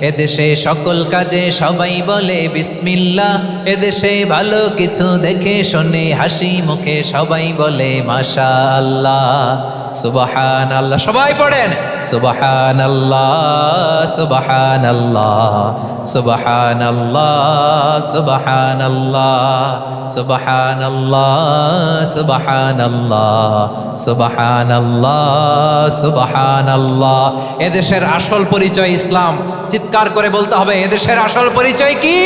এদেশে সকল কাজে সবাই বলে বিসমিল্লাহ, এদেশে ভালো কিছু দেখে শুনে হাসি মুখে সবাই বলে মাশাআল্লাহ। সুবহানাল্লাহ, সবাই পড়েন সুবহানাল্লাহ, সুবহানাল্লাহ, সুবহানাল্লাহ, সুবহানাল্লাহ, সুবহানাল্লাহ, সুবহানাল্লাহ, সুবহানাল্লাহ, সুবহানাল্লাহ। এদেশের আসল পরিচয় ইসলাম। চিৎকার করে বলতে হবে, এদেশের আসল পরিচয় কি?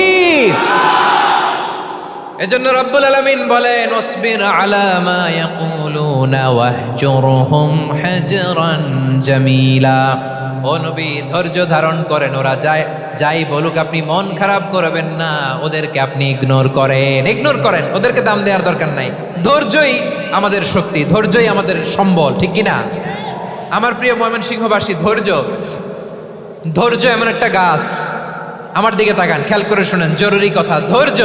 এজন্য রব্বুল আলামিন বলেন, ওয়াসবির আলা মা ইয়াকুলুনা ওয়াহজুরহুম হাজরান জামিলা। ও নবী, ধৈর্য ধারণ করেন, ওরা যাই বলুক আপনি মন খারাপ করবেন না, ওদেরকে আপনি ইগনোর করেন, ওদেরকে দাম দেওয়ার দরকার নাই। ধৈর্যই আমাদের শক্তি, ধৈর্যই আমাদের সম্বল। ঠিক কিনা? আমার প্রিয় ময়মনসিংহবাসী, ধৈর্য এমন একটা গাছ। আমার দিকে তাকান, খেয়াল করে শুনেন, জরুরি কথা। ধৈর্য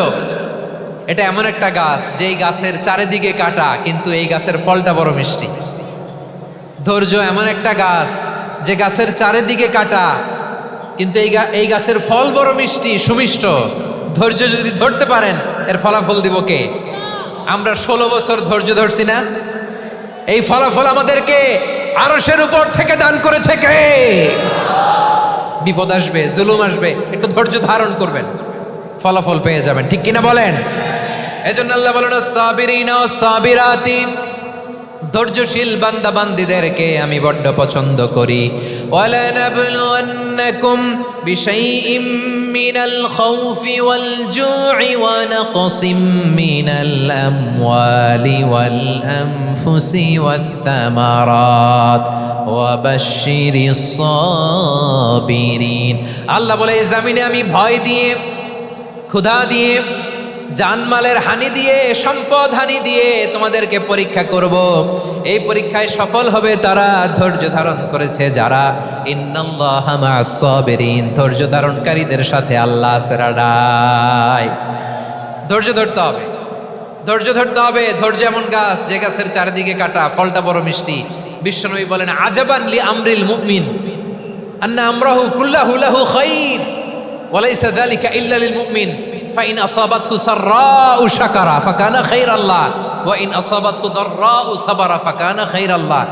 এটা এমন একটা গাছ, যেই গাছের চারিদিকে কাটা, কিন্তু এই গাছের ফলটা বড় মিষ্টি। ধৈর্য এমন একটা গাছ, যে গাছের চারিদিকে কাটা, কিন্তু এই গাছের ফল বড় মিষ্টি সুমিষ্ট। ধৈর্য যদি ধরতে পারেন এর ফলাফল দিব কে? আমরা 16 বছর ধৈর্য ধরছি না? এই ফলাফল আমাদেরকে আরশের উপর থেকে দান করেছে কে? বিপদ আসবে, জুলুম আসবে, একটু ধৈর্য ধারণ করবেন, ফলাফল পেয়ে যাবেন। ঠিক কিনা বলেন? এজন্য আল্লাহ বলেন সাবিরিনা ওয়াস সাবিরাতি, ধৈর্যশীল বান্দা বান্দীদেরকে আমি বড্ড পছন্দ করি। ওয়ালা নাবলুওয়ান্নাকুম বিশাইইম মিনাল খাউফি ওয়াল জু'i ওয়া নাকসিম মিনাল আমওয়ালি ওয়াল আনফুসি ওয়াস সামারাত ওয়া বাশশিরিস সাবিরিন। আল্লাহ বলে এই জমিনে আমি ভয় দিয়ে, ক্ষুধা দিয়ে, জানমালের হানি দিয়ে, সম্পদ হানি দিয়ে তোমাদেরকে পরীক্ষা করব। এই পরীক্ষায় সফল হবে তারা ধৈর্য ধারণ করেছে যারা। ইন্নাল্লাহা মা'আস সাবিরিন, ধৈর্য ধারণকারীদের সাথে আল্লাহ আছে রাডাই। ধৈর্য ধরতে হবে, ধৈর্য ধরতে হবে। ধৈর্য এমন গাছ যে গাছের চারিদিকে কাটা, ফলটা বড় মিষ্টি। বিশ্বনবী বলেন আজাবান লি আমরিল মুমিন আন্না আমরাহু কুল্লাহু লাহু খাইর ওয়া লাইসা যালিকা ইল্লা লিল মুমিন ফাইন আসাবাতহু সাররাউ শাকারা ফাকানা খাইরাল্লাহ ওয়া ইন আসাবাতহু দাররাউ সাবারা ফাকানা খাইরাল্লাহ।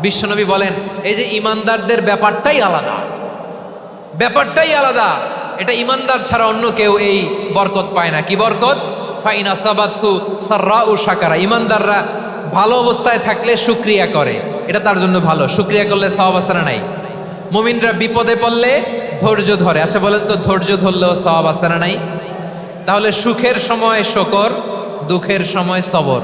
বিশ্বনবী বলেন এই যে ইমানদারদের ব্যাপারটাই আলাদা, ব্যাপারটাই আলাদা। এটা ইমানদার ছাড়া অন্য কেউ এই বরকত পায় না। কি বরকত? ফাইন আসাবাতহু সাররাউ শাকারা, ইমানদাররা ভালো অবস্থায় থাকলে শুকরিয়া করে, এটা তার জন্য ভালো। শুকরিয়া করলে সওয়াব আছে না নাই? মুমিনরা বিপদে পড়লে ধৈর্য ধরে। আচ্ছা বলেন তো, ধৈর্য ধরলেও সওয়াব আছে না নাই? তাহলে সুখের সময় শুকর, দুঃখের সময় সবর,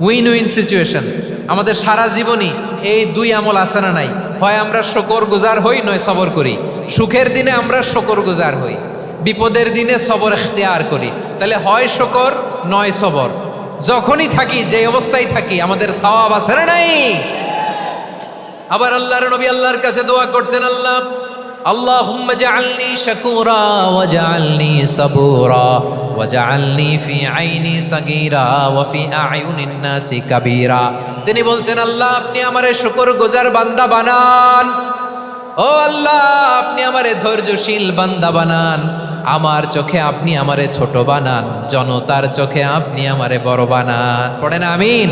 উইন উইন সিচুয়েশন। আমাদের সারা জীবনই এই দুই আমল আছে না নাই? হয় আমরা শুকর গুজার হই, নয় সবর করি। সুখের দিনে আমরা শুকর গুজার হই, বিপদের দিনে সবর ইখতিয়ার করি। তাহলে হয় শুকর নয় সবর। যখনই থাকি, যে অবস্থায় থাকি, আমাদের সওয়াব আছে না নাই? আবার আল্লাহর নবী আল্লাহর কাছে দোয়া করতেন, আল্লাহ আল্লাহুম্মা জাআলনি শাকুরা ওয়াজআলনি সাবুরা ওয়াজআলনি ফি আইনি সাগীরা ওয়া ফি আ'য়ুনিন নাসি কাবীরা। তিনি বলছেন আল্লাহ আপনি আমারে শুকরগুজার বান্দা বানান, ও আল্লাহ আপনি আমারে ধৈর্যশীল বান্দা বানান, আমার চোখে আপনি আমারে ছোট বানান, জনতার চোখে আপনি আমারে বড় বানান। পড়েন আমিন।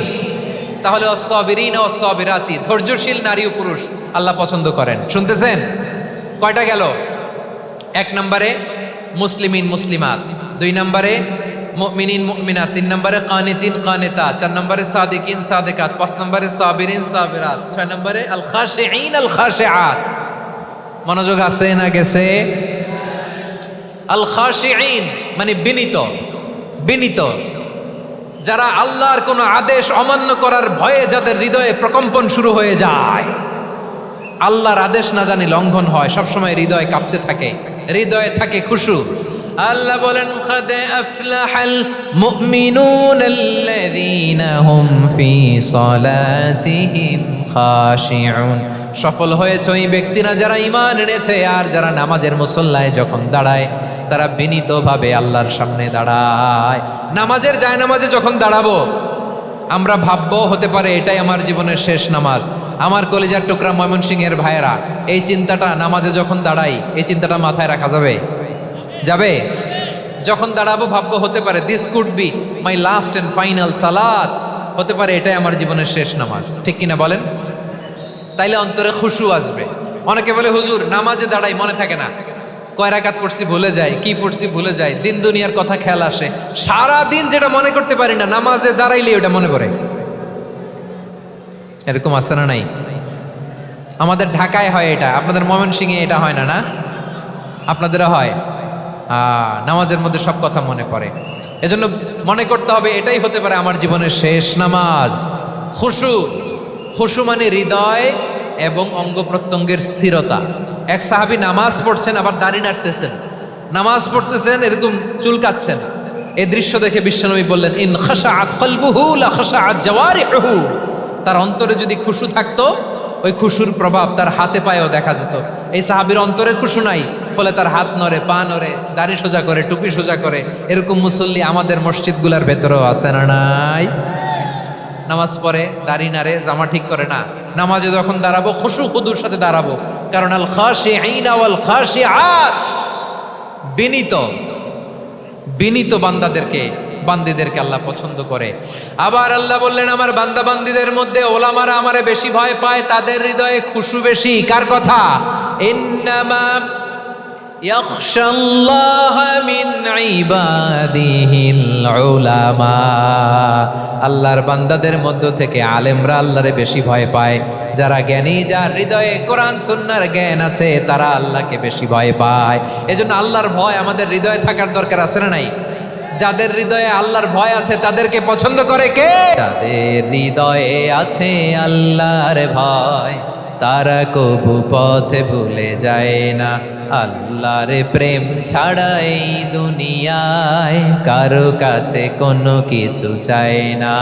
তাহলে আস-সাবিরিনা ওয়াস-সাবিরাতি, ধৈর্যশীল নারী ও পুরুষ আল্লাহ পছন্দ করেন। শুনতেছেন? কয়টা গেল? 1 নম্বরে মুসলিমিন মুসলিমাত, 2 নম্বরে মুমিনিন মুমিনাত, 3 নম্বরে কানিতিন কানিতাত, 4 নম্বরে সাদিকিন সাদিকাত, 5 নম্বরে সাবিরিন সাবিরাত, 6 নম্বরে আল খাশিঈন আল খাশিআত। মনোযোগ আছে না গেছে? আল খাশিঈন মানে বিনীত, বিনীত, যারা আল্লাহর কোনো আদেশ অমান্য করার ভয়ে যাদের হৃদয়ে প্রকম্পন শুরু হয়ে যায়, আল্লাহর আদেশ না জানি লঙ্ঘন হয়, সবসময় হৃদয় কাঁপতে থাকে, হৃদয়ে থাকে খুশু। আল্লাহ বলেন কাদ আফলাহাল মুমিনুনাল্লাযীনা হুম ফি সালাতিহিম খাশিউন, সফল হয়েছে ওই ব্যক্তিরা যারা ঈমান এনেছে আর যারা নামাজের মুসল্লায় যখন দাঁড়ায় তারা বিনীতভাবে আল্লাহর সামনে দাঁড়ায়। নামাজের জায়নামাজে যখন দাঁড়াবো আমরা ভাববো হতে পারে এটাই আমার জীবনের শেষ নামাজ। আমার কলিজার টুকরা ময়মনসিংহের ভাইয়েরা, এই চিন্তাটা নামাজে যখন দাঁড়াই, এই চিন্তাটা মাথায় রাখা যাবে? যাবে? যখন দাঁড়াবো ভাববো হতে পারে this could be my last and final সালাত, হতে পারে এটাই আমার জীবনের শেষ নামাজ। ঠিক কিনা বলেন? তাইলে অন্তরে খুশু আসবে। অনেকে বলে হুজুর নামাজে দাঁড়াই মনে থাকে না, কয় রাকাত পড়ছি ভুলে যায়, কি পড়ছি ভুলে যায়, দিন দুনিয়ার কথা খেয়াল আসে, সারা দিন যেটা মনে করতে পারি না নামাজে দাঁড়াইলে ওটা মনে পড়ে। এরকম আছে না নাই? আমাদের ঢাকায় হয় এটা, আপনাদের ময়মনসিংহে এটা হয় না? না আপনাদেরও হয়? নামাজের মধ্যে সব কথা মনে পড়ে। এজন্য মনে করতে হবে এটাই হতে পারে আমার জীবনের শেষ নামাজ। খুশু, খুশু মানে হৃদয় এবং অঙ্গ প্রত্যঙ্গের স্থিরতা। এক সাহাবী নামাজ পড়ছেন আবার দাড়ি নাড়তেছেন, নামাজ পড়তেছেন এরকম চুলকাচ্ছেন। এই দৃশ্য দেখে বিশ্বনবী বললেন ইন খাশাআত কলবুহু লা খাশাআত জাওয়ারিহু, তার অন্তরে যদি খুশু থাকতো ওই খুশুর প্রভাব তার হাতে পায়েও দেখা যেত। এই সাহাবীর অন্তরে খুশু নাই, ফলে তার হাত নড়ে, পা নড়ে, দাড়ি সোজা করে, টুপি সোজা করে। এরকম মুসল্লি আমাদের মসজিদগুলোর ভেতরেও আছে না নাই? নামাজ পড়ে, দাড়ি নাড়ে, জামা ঠিক করে না, নামাজে যখন দাঁড়াবো খুশু খুদুর সাথে দাঁড়াবো, কারণ আল খাশিঈনা ওয়াল খাশিআত, বিনীত বিনীত বান্দিদেরকে আল্লাহ পছন্দ করে। আবার আল্লাহ বললেন আমার বান্দা বান্দিদের মধ্যে ওলামারা আমারে বেশি ভয় পায়, তাদের হৃদয়ে খুশু বেশি। কার কথা? ইন্নামা ইয়াখশাল্লাহ মিন ইবাদিহিল উলামা, আল্লাহর বান্দাদের মধ্য থেকে আলেমরা আল্লাহরে বেশি ভয় পায়। যারা জ্ঞানী, যার হৃদয়ে কোরআন সুন্নাহর জ্ঞান আছে, তারা আল্লাহকে বেশি ভয় পায়। এজন্য আল্লাহর ভয় আমাদের হৃদয়ে থাকার দরকার আছে না নাই? যাদের হৃদয়ে আল্লাহর ভয় আছে তাদেরকে পছন্দ করে কে? যাদের হৃদয়ে আছে আল্লাহর ভয়, তারা কবু পথে ভুলে যায় না। আল্লাহর প্রেম ছাড়া এই দুনিয়ায় কারো কাছে কোনো কিছু চায় না।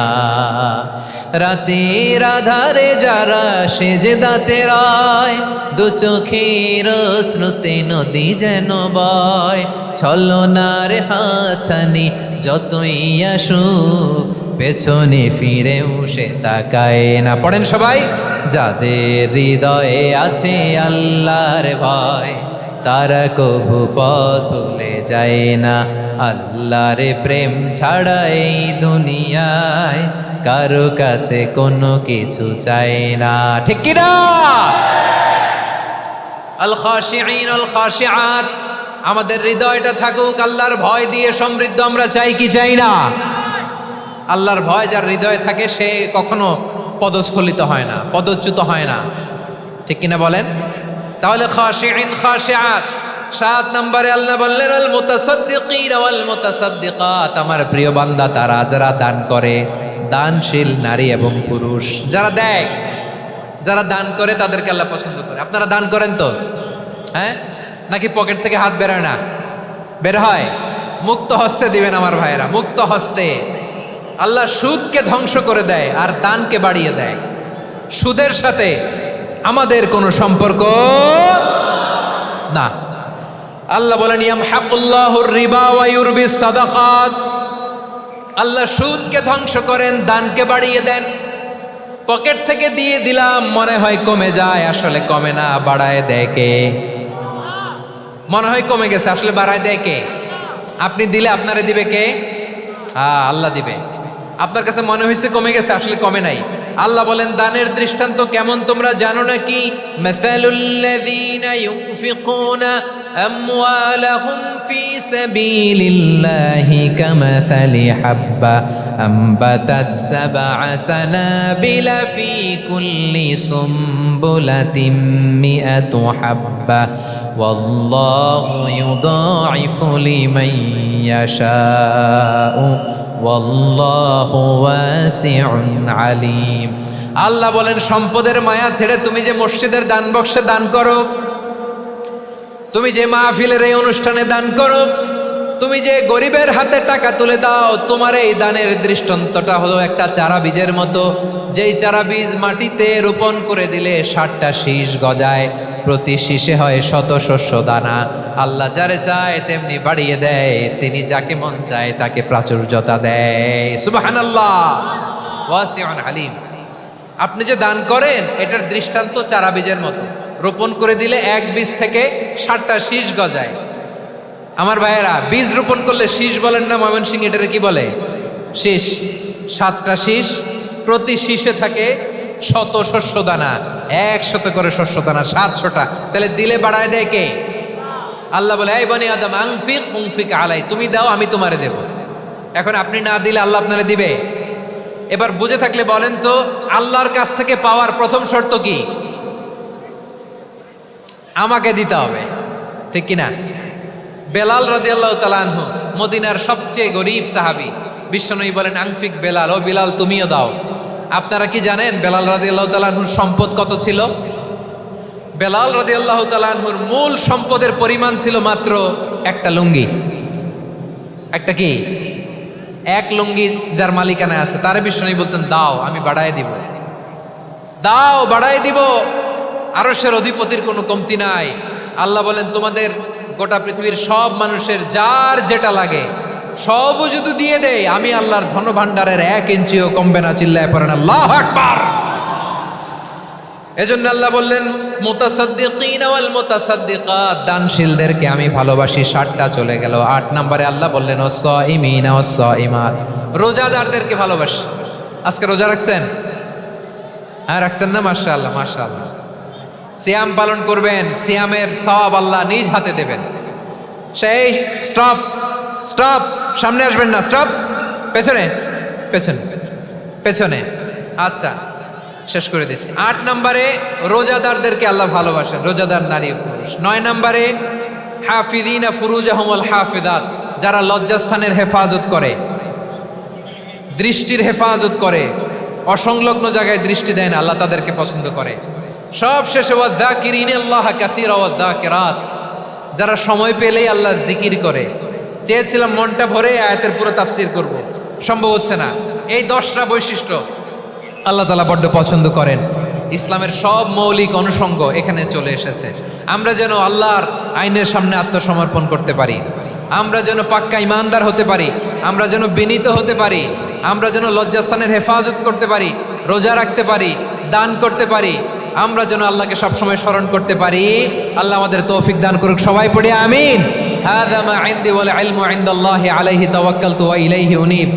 রাতের আধারে যারা সেজদাতে রয়, দু চোখের শ্রুতে নদী যেন বয়, ছলনার হাতছানি যতই আসুক পেছনে ফিরেও সে তাকায় না। পড়েন সবাই। যাদের হৃদয়ে আছে আল্লাহর ভয়, তারা কবু পথ ভুলে যায় না। আল্লাহর প্রেম ছাড়া এই দুনিয়ায় কারো কাছে কোনো কিছু চায় না। ঠিক কি না? আল খাশিঈন আল খাশিআত, আমাদের হৃদয়টা থাকুক আল্লাহর ভয় দিয়ে সমৃদ্ধ। আমরা চাই কি চাই না? আল্লাহর ভয় যার হৃদয়ে থাকে সে কখনো পদস্খলিত হয় না, পদচ্যুত হয় না। ঠিক কিনা বলেন? তাহলে খাশিঈন খাশিআত। 7 নম্বরে আল্লাহ বললেন আল মুতাসাদ্দিকিন ওয়াল মুতাসাদ্দিকাত, আমার প্রিয় বান্দা তারা যারা দান করে, দানশীল নারী এবং পুরুষ যারা দেয়, যারা দান করে তাদেরকে আল্লাহ পছন্দ করে। আপনারা দান করেন তো? হ্যাঁ, নাকি পকেট থেকে হাত বেরোয় না? বের হয়। মুক্ত হস্তে দিবেন আমার ভাইয়েরা, মুক্ত হস্তে। আল্লাহ সুদকে ধ্বংস করে দেয় আর দানকে বাড়িয়ে দেয়। সুদের সাথে আমাদের কোনো সম্পর্ক না। আল্লাহ বলেন ইয়ামহাকুল্লাহুর রিবা ওয়া ইউরবিস সাদাকাত, আল্লাহ সুদকে ধ্বংস করেন, দানকে বাড়িয়ে দেন। পকেট থেকে দিয়ে দিলাম মনে হয় কমে যায়, আসলে কমে না, বাড়ায় দেয় কে? মনে হয় কমে গেছে, আসলে বাড়ায় দেয় কে? আপনি দিলে আপনারে দিবে কে? আল্লাহ দিবে। আপনার কাছে মনে হয়েছে কমে গেছে, আসলে কমে নাই। আল্লাহ বলেন দানের দৃষ্টান্ত কেমন তোমরা জানো নাকি? মাসালুল্লাযীনা ইউনফিকুনা আমওয়ালাহুম ফি সাবিলিল্লাহি কামাসালি হাব্বা আম্বাতাত সাবআ সানাবিলা ফি কুল্লি সুমবুলাতিন মিআতু হাব্বা ওয়াল্লাহু ইউদাঈফু লিমান ইয়াশাউ ওয়াল্লাহু ওয়াসিউন আলিম। আল্লাহ বলেন সম্পদের মায়া ছেড়ে তুমি যে মসজিদের দান বক্সে দান করো, তুমি যে মাহফিলের এই অনুষ্ঠানে দান করো, তুমি যে গরিবের হাতে টাকা তুলে দাও, তোমার এই দানের দৃষ্টান্তটা হলো একটা চারা বীজের মতো। যেই চারা বীজ মাটিতে রোপণ করে দিলে 60টা শীষ গজায়, প্রতি শীষে হয় শত শস্য দানা। আল্লাহ যারে চায় তেমনি বাড়িয়ে দেয়, তিনি যাকে মন চায় তাকে প্রাচুর্যতা দেয়। সুবহানাল্লাহ, ওয়াসিউন আলিম। আপনি যে দান করেন এটার দৃষ্টান্ত চারা বীজের মতো, রোপণ করে দিলে এক বীজ থেকে 60টা শীষ গজায়। আমার ভাইয়েরা, বীজ রোপণ করলে শীষ বলেন না ময়মনসিংহ, এটারে কি বলে? শীষ। 7টা শীষ, প্রতি শীষে থাকে শত শস্য দানা, 100 করে শস্য দানা, 700টা। তাহলে দিলে বাড়ায় দেয় কে? আল্লাহ বলে এই বনি আদম আনফিক উনফিক আলাই, তুমি দাও আমি তোমারে দেব। এখন আপনি না দিলে আল্লাহ আপনারে দিবে? এবার বুঝে থাকলে বলেন তো, আল্লাহর কাছ থেকে পাওয়ার প্রথম শর্ত কি? আমাকে দিতে হবে, ঠিক কিনা? বেলাল রাদিয়াল্লাহু তাআলা আনহু মদিনার সবচেয়ে গরীব সাহাবী, বিশ্বনবী বলেন আনফিক বেলাল, ও বিলাল তুমিও দাও। আপনারা কি জানেন বেলাল রাদিয়াল্লাহু তাআলা আনহুর সম্পদ কত ছিল? বেলাল রাদিয়াল্লাহু তাআলা আনহুর মূল সম্পদের পরিমাণ ছিল মাত্র একটা লুঙ্গি। একটা কি? এক লুঙ্গি যার মালিকানায় আছে, তারে বিশ্বনবী বলতেন দাও আমি বাড়ায় দিব, দাও বাড়ায় দিব। আরশের অধিপতির কোনো কমতি নাই। আল্লাহ বলেন তোমাদের গোটা পৃথিবীর সব মানুষের যার যেটা লাগে সবও যদি দিয়ে দেয় আমি আল্লাহর ধনভাণ্ডারের 1 ইঞ্চিও কমবে না। চিল্লায় পড়েন আল্লাহু আকবার। এজন্য আল্লাহ বললেন মুতাসাদ্দিকিনা ওয়াল মুতাসাদ্দিকাত, দানশীলদেরকে আমি ভালোবাসি। 7টা চলে গেল। 8 নম্বরে আল্লাহ বললেন ওয়াস-সাইমিনা ওয়াস-সাইমাত, রোজাদারদেরকে ভালোবাসি। আজকে রোজা রাখছেন? হ্যাঁ রাখছেন না? মাশাআল্লাহ মাশাআল্লাহ। সিয়াম পালন করবেন, সিয়ামের সওয়াব আল্লাহ নিজ হাতে দেবেন। সেই স্টপ স্টপ, সামনে আসবেন না, স্টপ, পেছনে পেছনে পেছনে। আচ্ছা শেষ করে দিচ্ছি। 8 নম্বরে রোজাদারদেরকে আল্লাহ ভালোবাসেন, রোজাদার নারী পুরুষ। 9 নম্বরে হাফিদিনা ফুরুজাহুম ওয়াল হাফিদাত, যারা লজ্জাস্থানের হেফাজত করে, দৃষ্টির হেফাজত করে, অসংলগ্ন জায়গায় দৃষ্টি দেয় না, আল্লাহ তাদেরকে পছন্দ করে। সব শেষে ওয়াযাকিরিনাল্লাহ কাসীরা ওয়াযাকিরাত, যারা সময় পেলেই আল্লাহর জিকির করে। চেয়েছিলাম মনটা ভরে আয়াতের পুরো তাফসীর করব, সম্ভব হচ্ছে না। এই 10টা বৈশিষ্ট্য আল্লাহ তাআলা বড্ড পছন্দ করেন। ইসলামের সব মৌলিক অনুষঙ্গ এখানে চলে এসেছে। আমরা যেন আল্লাহর আইনের সামনে আত্মসমর্পণ করতে পারি, আমরা যেন পাক্কা ইমানদার হতে পারি, আমরা যেন বিনীত হতে পারি, আমরা যেন লজ্জাস্থানের হেফাজত করতে পারি, রোজা রাখতে পারি, দান করতে পারি, আমরা যেন আল্লাহকে সবসময় স্মরণ করতে পারি। আল্লাহ আমাদের তৌফিক দান করুক। সবাই পড়ি আমিন। হাযা মা ইনদি ওয়াল ইলমু ইনদাল্লাহি আলাইহি তাওয়াক্কালতু ওয়া ইলাইহি উনীব।